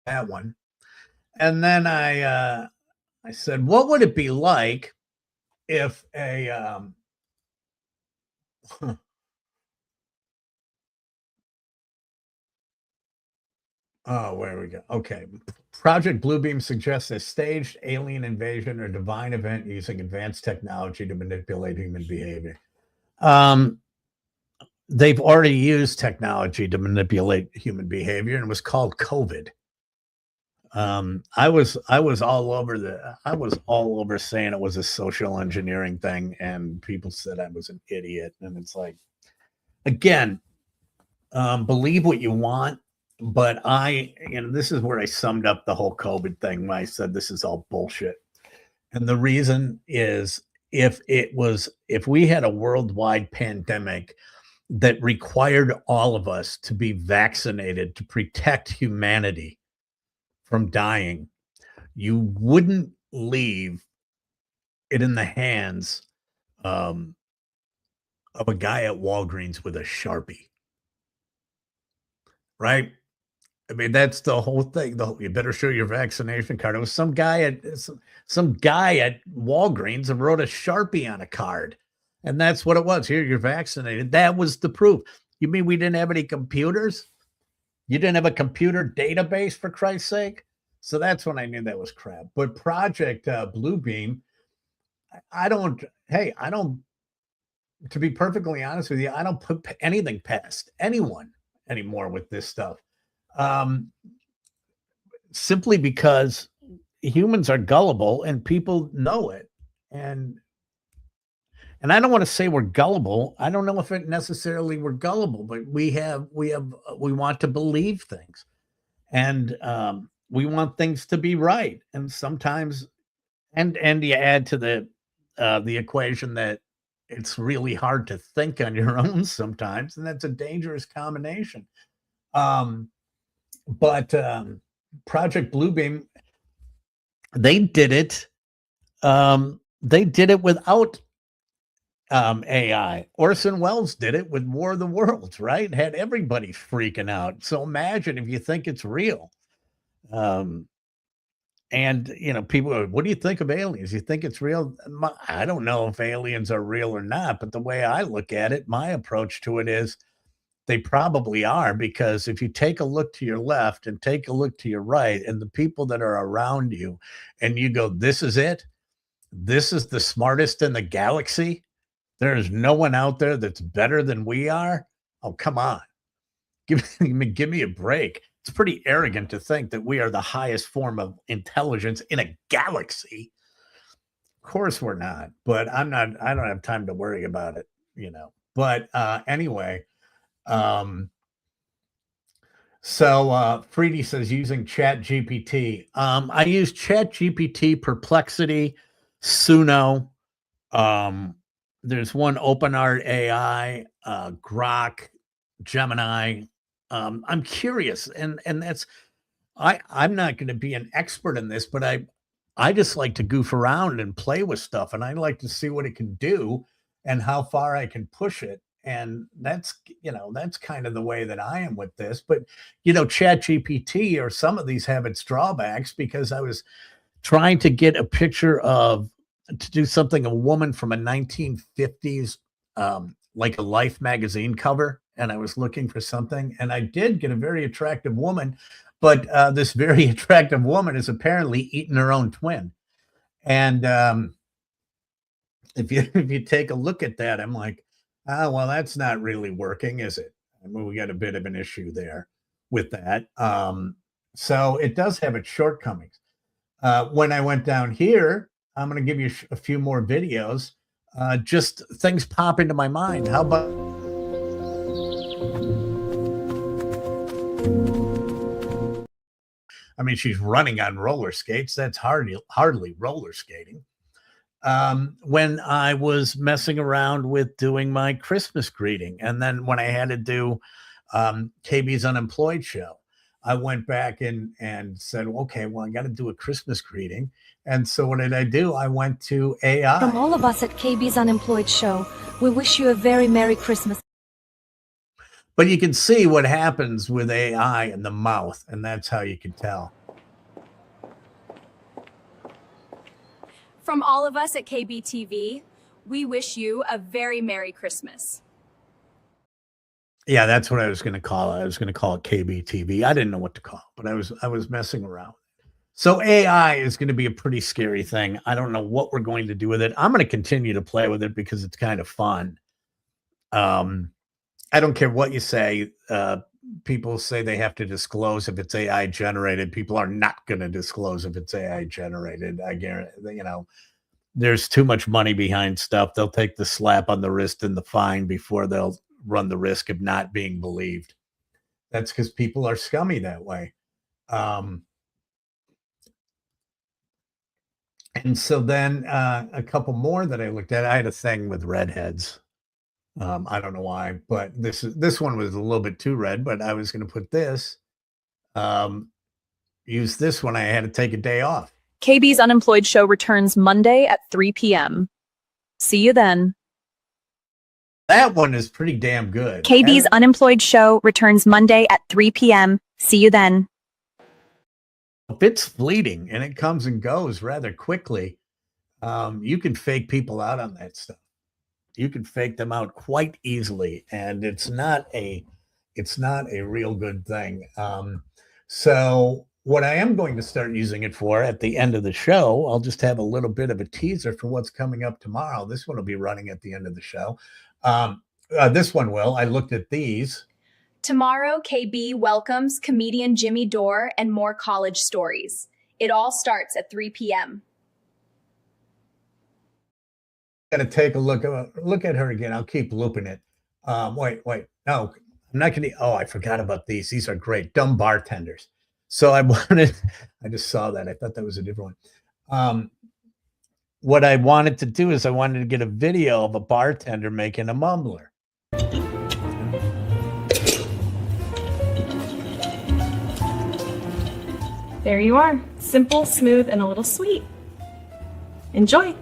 That one. And then I said, what would it be like if a where we go. Okay. Project Bluebeam suggests a staged alien invasion or divine event using advanced technology to manipulate human behavior. They've already used technology to manipulate human behavior, and it was called COVID. I was all over saying it was a social engineering thing, and people said I was an idiot. And it's like, again, believe what you want, but this is where I summed up the whole COVID thing when I said this is all bullshit. And the reason is, if we had a worldwide pandemic that required all of us to be vaccinated to protect humanity from dying, you wouldn't leave it in the hands of a guy at Walgreens with a Sharpie, right? I mean, that's the whole thing. You better show your vaccination card. It was some guy at Walgreens and wrote a Sharpie on a card, and that's what it was. Here, you're vaccinated. That was the proof. You mean we didn't have any computers? You didn't have a computer database, for Christ's sake? So that's when I knew that was crap. But Project Bluebeam, to be perfectly honest with you, I don't put anything past anyone anymore with this stuff. Simply because humans are gullible and people know it. And I don't want to say we're gullible. I don't know if it necessarily we're gullible, but we want to believe things, and we want things to be right. And sometimes, and you add to the equation that it's really hard to think on your own sometimes, and that's a dangerous combination. But Project Bluebeam, they did it. They did it without AI. Orson Welles did it with War of the Worlds, right? Had everybody freaking out. So imagine if you think it's real. And people are, what do you think of aliens? You think it's real? I don't know if aliens are real or not, but the way I look at it, my approach to it is they probably are, because if you take a look to your left and take a look to your right and the people that are around you, and you go, this is it. This is the smartest in the galaxy. There is no one out there that's better than we are. Oh, come on. Give me a break. It's pretty arrogant to think that we are the highest form of intelligence in a galaxy. Of course we're not, but I don't have time to worry about it, But anyway, so Freedy says using Chat GPT. I use Chat GPT, Perplexity, Suno. There's one OpenArt AI, Grok, Gemini. I'm curious, and that's I'm not going to be an expert in this, but I just like to goof around and play with stuff, and I like to see what it can do and how far I can push it. And that's kind of the way that I am with this. But Chat GPT or some of these have its drawbacks, because I was trying to get a picture to do something, a woman from a 1950s like a Life magazine cover, and I was looking for something, and I did get a very attractive woman, but this very attractive woman is apparently eating her own twin. And if you take a look at that, I'm like, well, that's not really working, is it? I mean, we got a bit of an issue there with that. So it does have its shortcomings. When I went down here, I'm going to give you a few more videos. Just things pop into my mind. How about I mean, she's running on roller skates. That's hardly roller skating. When I was messing around with doing my Christmas greeting, and then when I had to do KB's Unemployed show, I went back and said, okay, well, I got to do a Christmas greeting. And so what did I do? I went to AI. From all of us at KB's Unemployed show, we wish you a very Merry Christmas. But you can see what happens with AI in the mouth, and that's how you can tell. From all of us at KBTV, we wish you a very Merry Christmas. Yeah, that's what I was going to call it. I was going to call it KBTV. I didn't know what to call it, but I was messing around. So AI is going to be a pretty scary thing. I don't know what we're going to do with it. I'm going to continue to play with it because it's kind of fun. I don't care what you say. People say they have to disclose if it's AI generated. People are not going to disclose if it's AI generated. I guarantee, there's too much money behind stuff. They'll take the slap on the wrist and the fine before they'll run the risk of not being believed. That's because people are scummy that way. And so then a couple more that I looked at, I had a thing with redheads. I don't know why, but this one was a little bit too red, but I was going to put this, use this one. I had to take a day off. KB's Unemployed show returns Monday at 3 p.m. See you then. That one is pretty damn good. KB's Unemployed show returns Monday at 3 p.m. See you then. If it's fleeting and it comes and goes rather quickly, you can fake people out on that stuff. You can fake them out quite easily, and it's not a real good thing. So what I am going to start using it for at the end of the show, I'll just have a little bit of a teaser for what's coming up tomorrow. This one will be running at the end of the show. This one will. I looked at these. Tomorrow, KB welcomes comedian Jimmy Dore and more college stories. It all starts at 3 p.m. Going to take a look at her again. I'll keep looping it. Wait. No, I'm not going to. Oh, I forgot about these. These are great. Dumb bartenders. So I just saw that. I thought that was a different one. what I wanted to do is I wanted to get a video of a bartender making a mumbler. There you are. Simple, smooth, and a little sweet. Enjoy.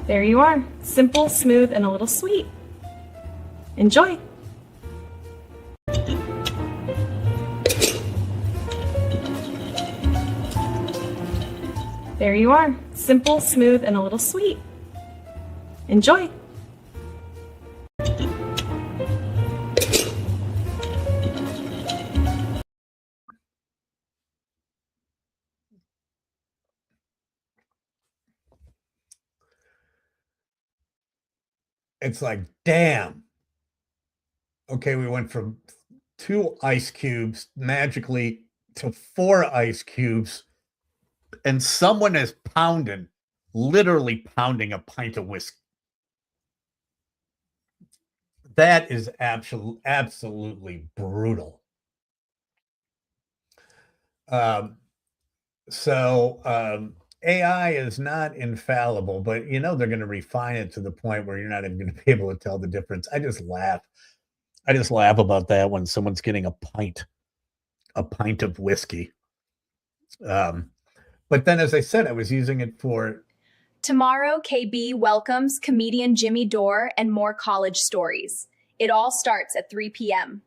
There you are. Simple, smooth, and a little sweet. Enjoy. There you are. Simple, smooth, and a little sweet. Enjoy. It's like, damn. Okay, we went from 2 ice cubes magically to 4 ice cubes, and someone is literally pounding a pint of whiskey. That is absolutely brutal. AI is not infallible, but they're going to refine it to the point where you're not even going to be able to tell the difference. I just laugh about that when someone's getting a pint of whiskey. But then, as I said, I was using it for. Tomorrow, KB welcomes comedian Jimmy Dore and more college stories. It all starts at 3 p.m.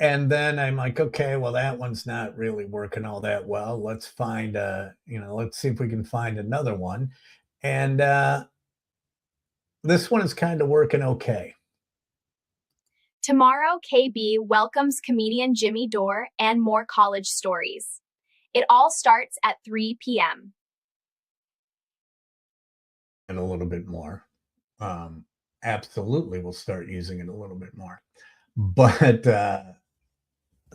And then I'm like, okay, well, that one's not really working all that well. Let's find, let's see if we can find another one. And this one is kind of working okay. Tomorrow, KB welcomes comedian Jimmy Dore and more college stories. It all starts at 3 p.m. And a little bit more. Absolutely, we'll start using it a little bit more. But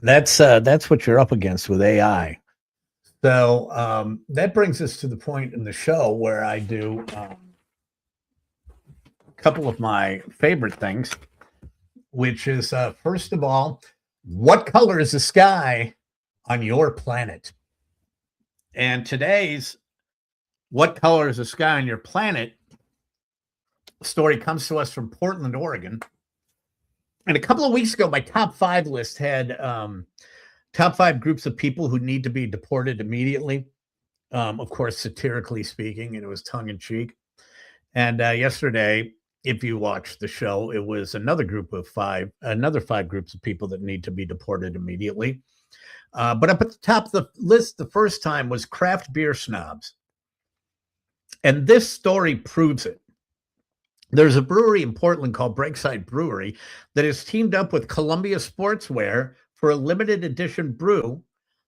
that's what you're up against with AI. So that brings us to the point in the show where I do a couple of my favorite things, which is, first of all, what color is the sky on your planet? And today's what color is the sky on your planet story comes to us from Portland, Oregon. And a couple of weeks ago, my top 5 list had top 5 groups of people who need to be deported immediately. Of course, satirically speaking, and it was tongue in cheek. And yesterday, if you watched the show, it was another 5 groups of people that need to be deported immediately. But up at the top of the list the first time was craft beer snobs. And this story proves it. There's a brewery in Portland called Breakside Brewery that has teamed up with Columbia Sportswear for a limited edition brew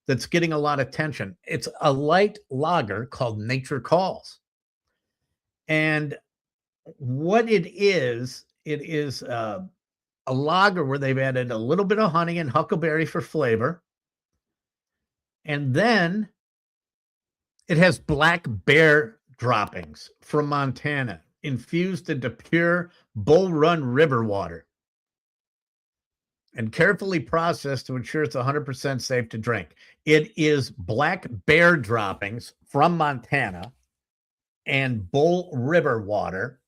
that's getting a lot of attention. It's a light lager called Nature Calls. And what it is a lager where they've added a little bit of honey and huckleberry for flavor. And then it has black bear droppings from Montana, infused into pure Bull Run river water and carefully processed to ensure it's 100% safe to drink. It is black bear droppings from Montana and Bull River water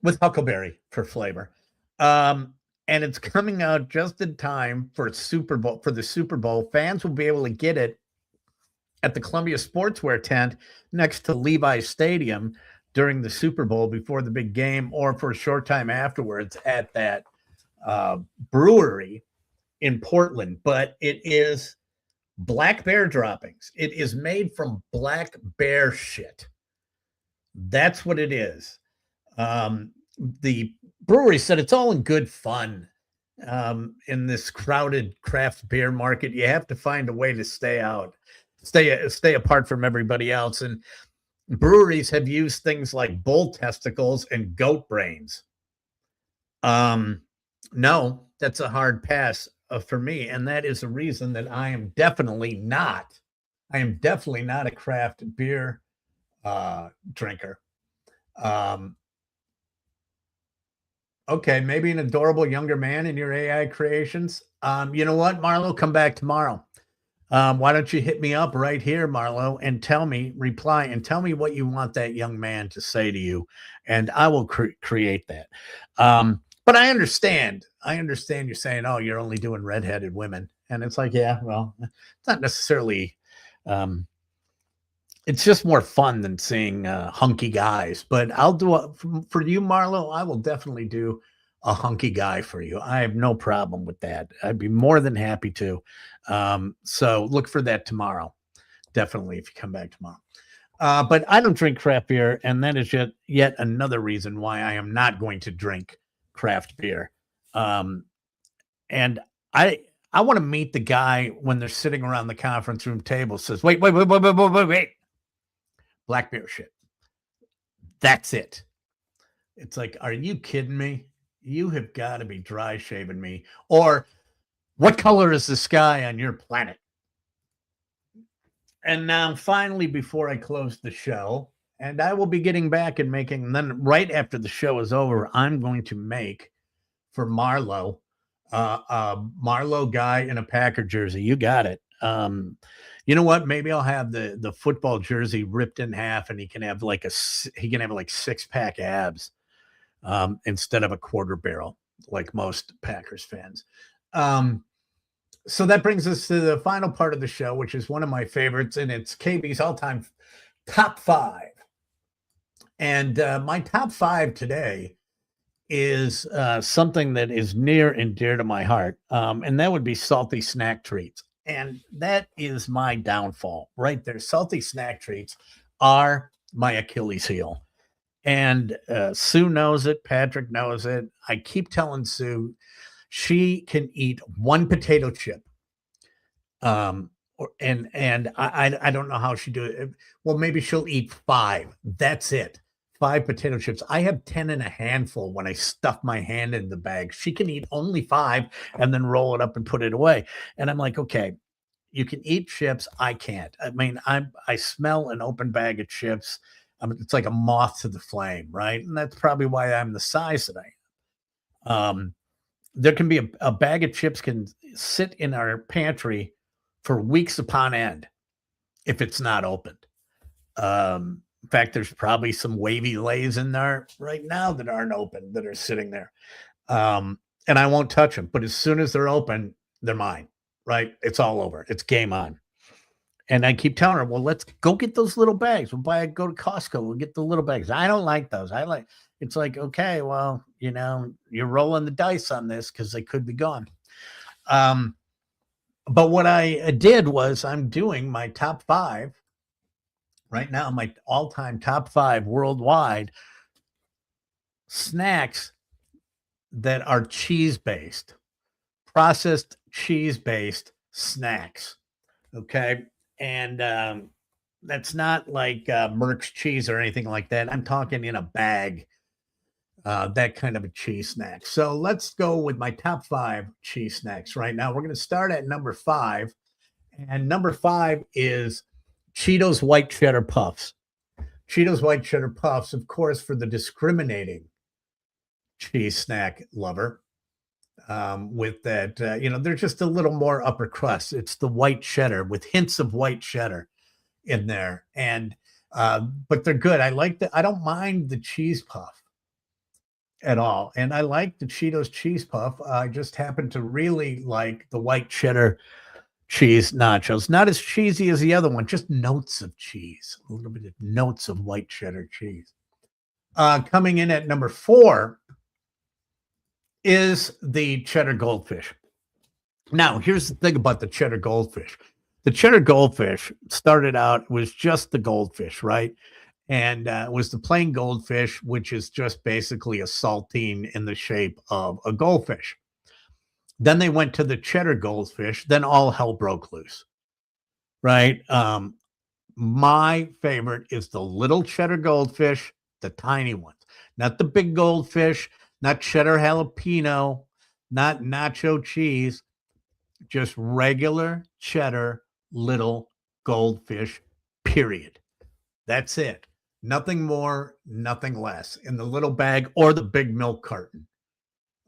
with huckleberry for flavor. And it's coming out just in time for the Super Bowl. Fans will be able to get it at the Columbia Sportswear tent next to Levi's Stadium during the Super Bowl before the big game, or for a short time afterwards at that brewery in Portland. But it is black bear droppings. It is made from black bear shit. That's what it is. The brewery said it's all in good fun. In this crowded craft beer market, you have to find a way to stay apart from everybody else. And breweries have used things like bull testicles and goat brains. No, that's a hard pass for me. And that is the reason that I am definitely not a craft beer drinker. Okay, maybe an adorable younger man in your AI creations. You know what, Marlo? Come back tomorrow. Why don't you hit me up right here, Marlo, and reply and tell me what you want that young man to say to you, and I will create that. But I understand. I understand you're saying, oh, you're only doing redheaded women. And it's like, yeah, well, it's not necessarily, it's just more fun than seeing hunky guys. But I'll do for you, Marlo, I will definitely do a hunky guy for you. I have no problem with that. I'd be more than happy to. So look for that tomorrow. Definitely, if you come back tomorrow. But I don't drink craft beer, and that is yet another reason why I am not going to drink craft beer. And I want to meet the guy when they're sitting around the conference room table, says, wait. Black bear shit. That's it. It's like, are you kidding me? You have got to be dry shaving me. Or what color is the sky on your planet? And now, finally, before I close the show, and I will be getting back and making, and then right after the show is over, I'm going to make for Marlo, Marlo guy in a Packer jersey. You got it. You know what? Maybe I'll have the football jersey ripped in half, and he can have like 6-pack abs instead of a quarter barrel, like most Packers fans. So that brings us to the final part of the show, which is one of my favorites, and it's KB's all-time top 5. And my top 5 today is something that is near and dear to my heart, and that would be salty snack treats. And that is my downfall right there. Salty snack treats are my Achilles heel. And Sue knows it. Patrick knows it. I keep telling Sue she can eat one potato chip. I don't know how she do it. Well, maybe she'll eat 5. That's it. 5 potato chips. I have 10 in a handful when I stuff my hand in the bag. She can eat only 5 and then roll it up and put it away. And I'm like, okay, you can eat chips. I can't. I mean, I smell an open bag of chips. It's like a moth to the flame, right? And that's probably why I'm the size that I am. There can be a bag of chips can sit in our pantry for weeks upon end if it's not opened. In fact, there's probably some wavy lays in there right now that aren't open, that are sitting there. And I won't touch them. But as soon as they're open, they're mine, right? It's all over. It's game on. And I keep telling her, well, let's go get those little bags. We'll go to Costco. We'll get the little bags. I don't like those. It's like, okay, well, you're rolling the dice on this because they could be gone. But what I did was I'm doing my top 5 right now, my all-time top 5 worldwide snacks that are cheese-based, processed cheese-based snacks. Okay. And that's not like Merck's cheese or anything like that. I'm talking in a bag, that kind of a cheese snack. So let's go with my top 5 cheese snacks right now. We're going to start at number 5. And number 5 is Cheetos White Cheddar Puffs. Cheetos White Cheddar Puffs, of course, for the discriminating cheese snack lover. With that, they're just a little more upper crust. It's the white cheddar with hints of white cheddar in there. And, but they're good. I don't mind the cheese puff at all. And I like the Cheetos cheese puff. I just happen to really like the white cheddar cheese nachos. Not as cheesy as the other one, just notes of cheese, a little bit of notes of white cheddar cheese. Coming in at number 4 is the cheddar goldfish. Now, here's the thing about the cheddar goldfish. The cheddar goldfish started out, was just the goldfish, right? And it was the plain goldfish, which is just basically a saltine in the shape of a goldfish. Then they went to the cheddar goldfish. Then all hell broke loose, right? My favorite is the little cheddar goldfish, the tiny ones, not the big goldfish, not cheddar jalapeno, not nacho cheese, just regular cheddar little goldfish, period. That's it. Nothing more, nothing less in the little bag or the big milk carton.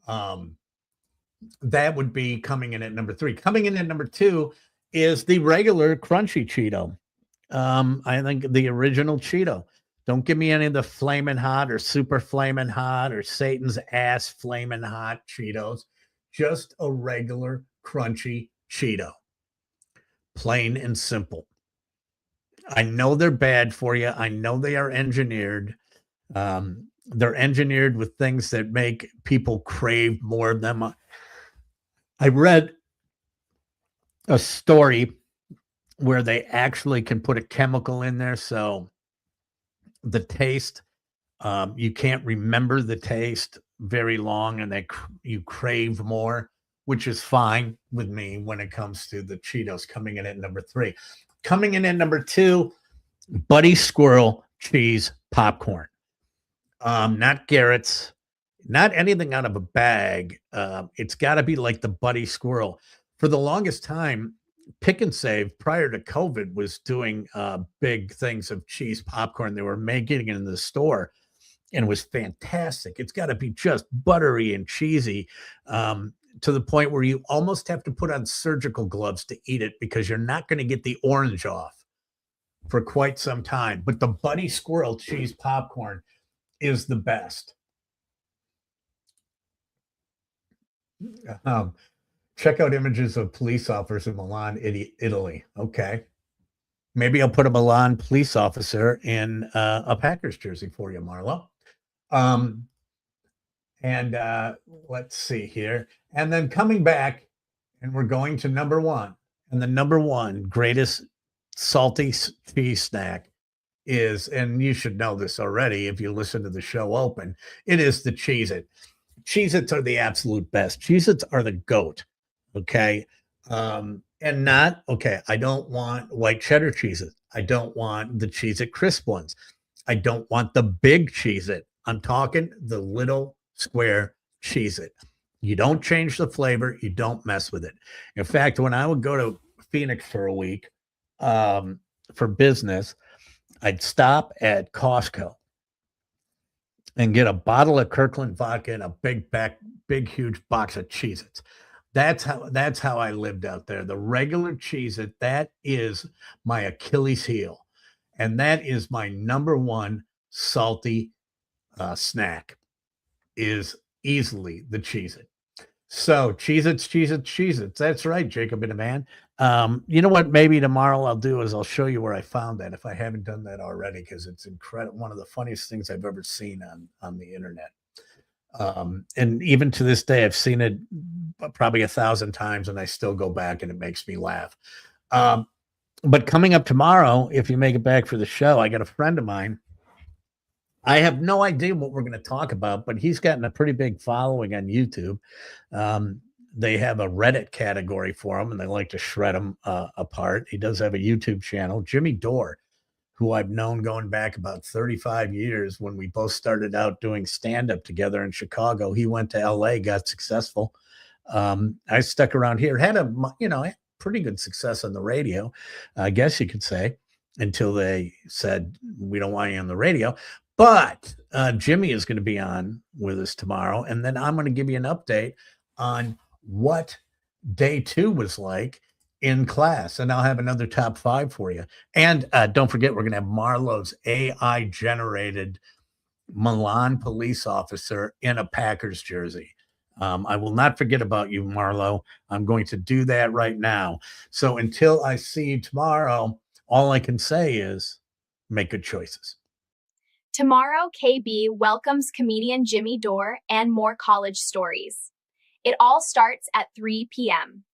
That would be coming in at number 3. Coming in at number 2 is the regular crunchy Cheeto. I think the original Cheeto. Don't give me any of the flaming hot or super flaming hot or Satan's ass flaming hot Cheetos. Just a regular crunchy Cheeto. Plain and simple. I know they're bad for you. I know they are engineered. They're engineered with things that make people crave more of them. I read a story where they actually can put a chemical in there, so the taste, you can't remember the taste very long, and you crave more, which is fine with me when it comes to the Cheetos. Coming in at number 3. Coming in at number 2, Buddy Squirrel cheese popcorn. Not Garrett's, not anything out of a bag. It's got to be like the Buddy Squirrel. For the longest time, Pick and Save, prior to COVID, was doing big things of cheese popcorn. They were making it in the store, and it was fantastic. It's got to be just buttery and cheesy, to the point where you almost have to put on surgical gloves to eat it, because you're not going to get the orange off for quite some time. But the Buddy Squirrel cheese popcorn is the best. Check out images of police officers in Milan, Italy. Okay. Maybe I'll put a Milan police officer in a Packers jersey for you, Marlo. Let's see here. And then coming back, and we're going to number 1. And the number 1 greatest salty cheese snack is, and you should know this already if you listen to the show open, it is the Cheez-It. Cheez-Its are the absolute best. Cheez-Its are the GOAT. Okay. And not, okay, I don't want white cheddar Cheez-It. I don't want the Cheez-It crisp ones. I don't want the big Cheez-It. I'm talking the little square Cheez-It. You don't change the flavor. You don't mess with it. In fact, when I would go to Phoenix for a week for business, I'd stop at Costco and get a bottle of Kirkland vodka and a big, huge box of Cheez-Its. That's how I lived out there. The regular Cheez-It, that is my Achilles heel. And that is my number 1 salty snack, is easily the Cheez-It. So Cheez-Its, Cheez-Its, Cheez-Its. That's right, Jacob and a man. You know what maybe tomorrow I'll do is I'll show you where I found that, if I haven't done that already, because it's incredible. One of the funniest things I've ever seen on the internet. And even to this day, I've seen it probably 1,000 times, and I still go back and it makes me laugh. But coming up tomorrow, if you make it back for the show, I got a friend of mine. I have no idea what we're going to talk about, but he's gotten a pretty big following on YouTube. They have a Reddit category for him, and they like to shred him apart. He does have a YouTube channel, Jimmy Dore, who I've known going back about 35 years when we both started out doing stand-up together in Chicago. He went to LA, got successful. I stuck around here, had pretty good success on the radio, I guess you could say, until they said, we don't want you on the radio. But Jimmy is going to be on with us tomorrow, and then I'm going to give you an update on what day 2 was like in class, and I'll have another top 5 for you. And don't forget, we're going to have Marlo's AI-generated Milan police officer in a Packers jersey. I will not forget about you, Marlo. I'm going to do that right now. So until I see you tomorrow, all I can say is make good choices. Tomorrow, KB welcomes comedian Jimmy Dore and more college stories. It all starts at 3 p.m.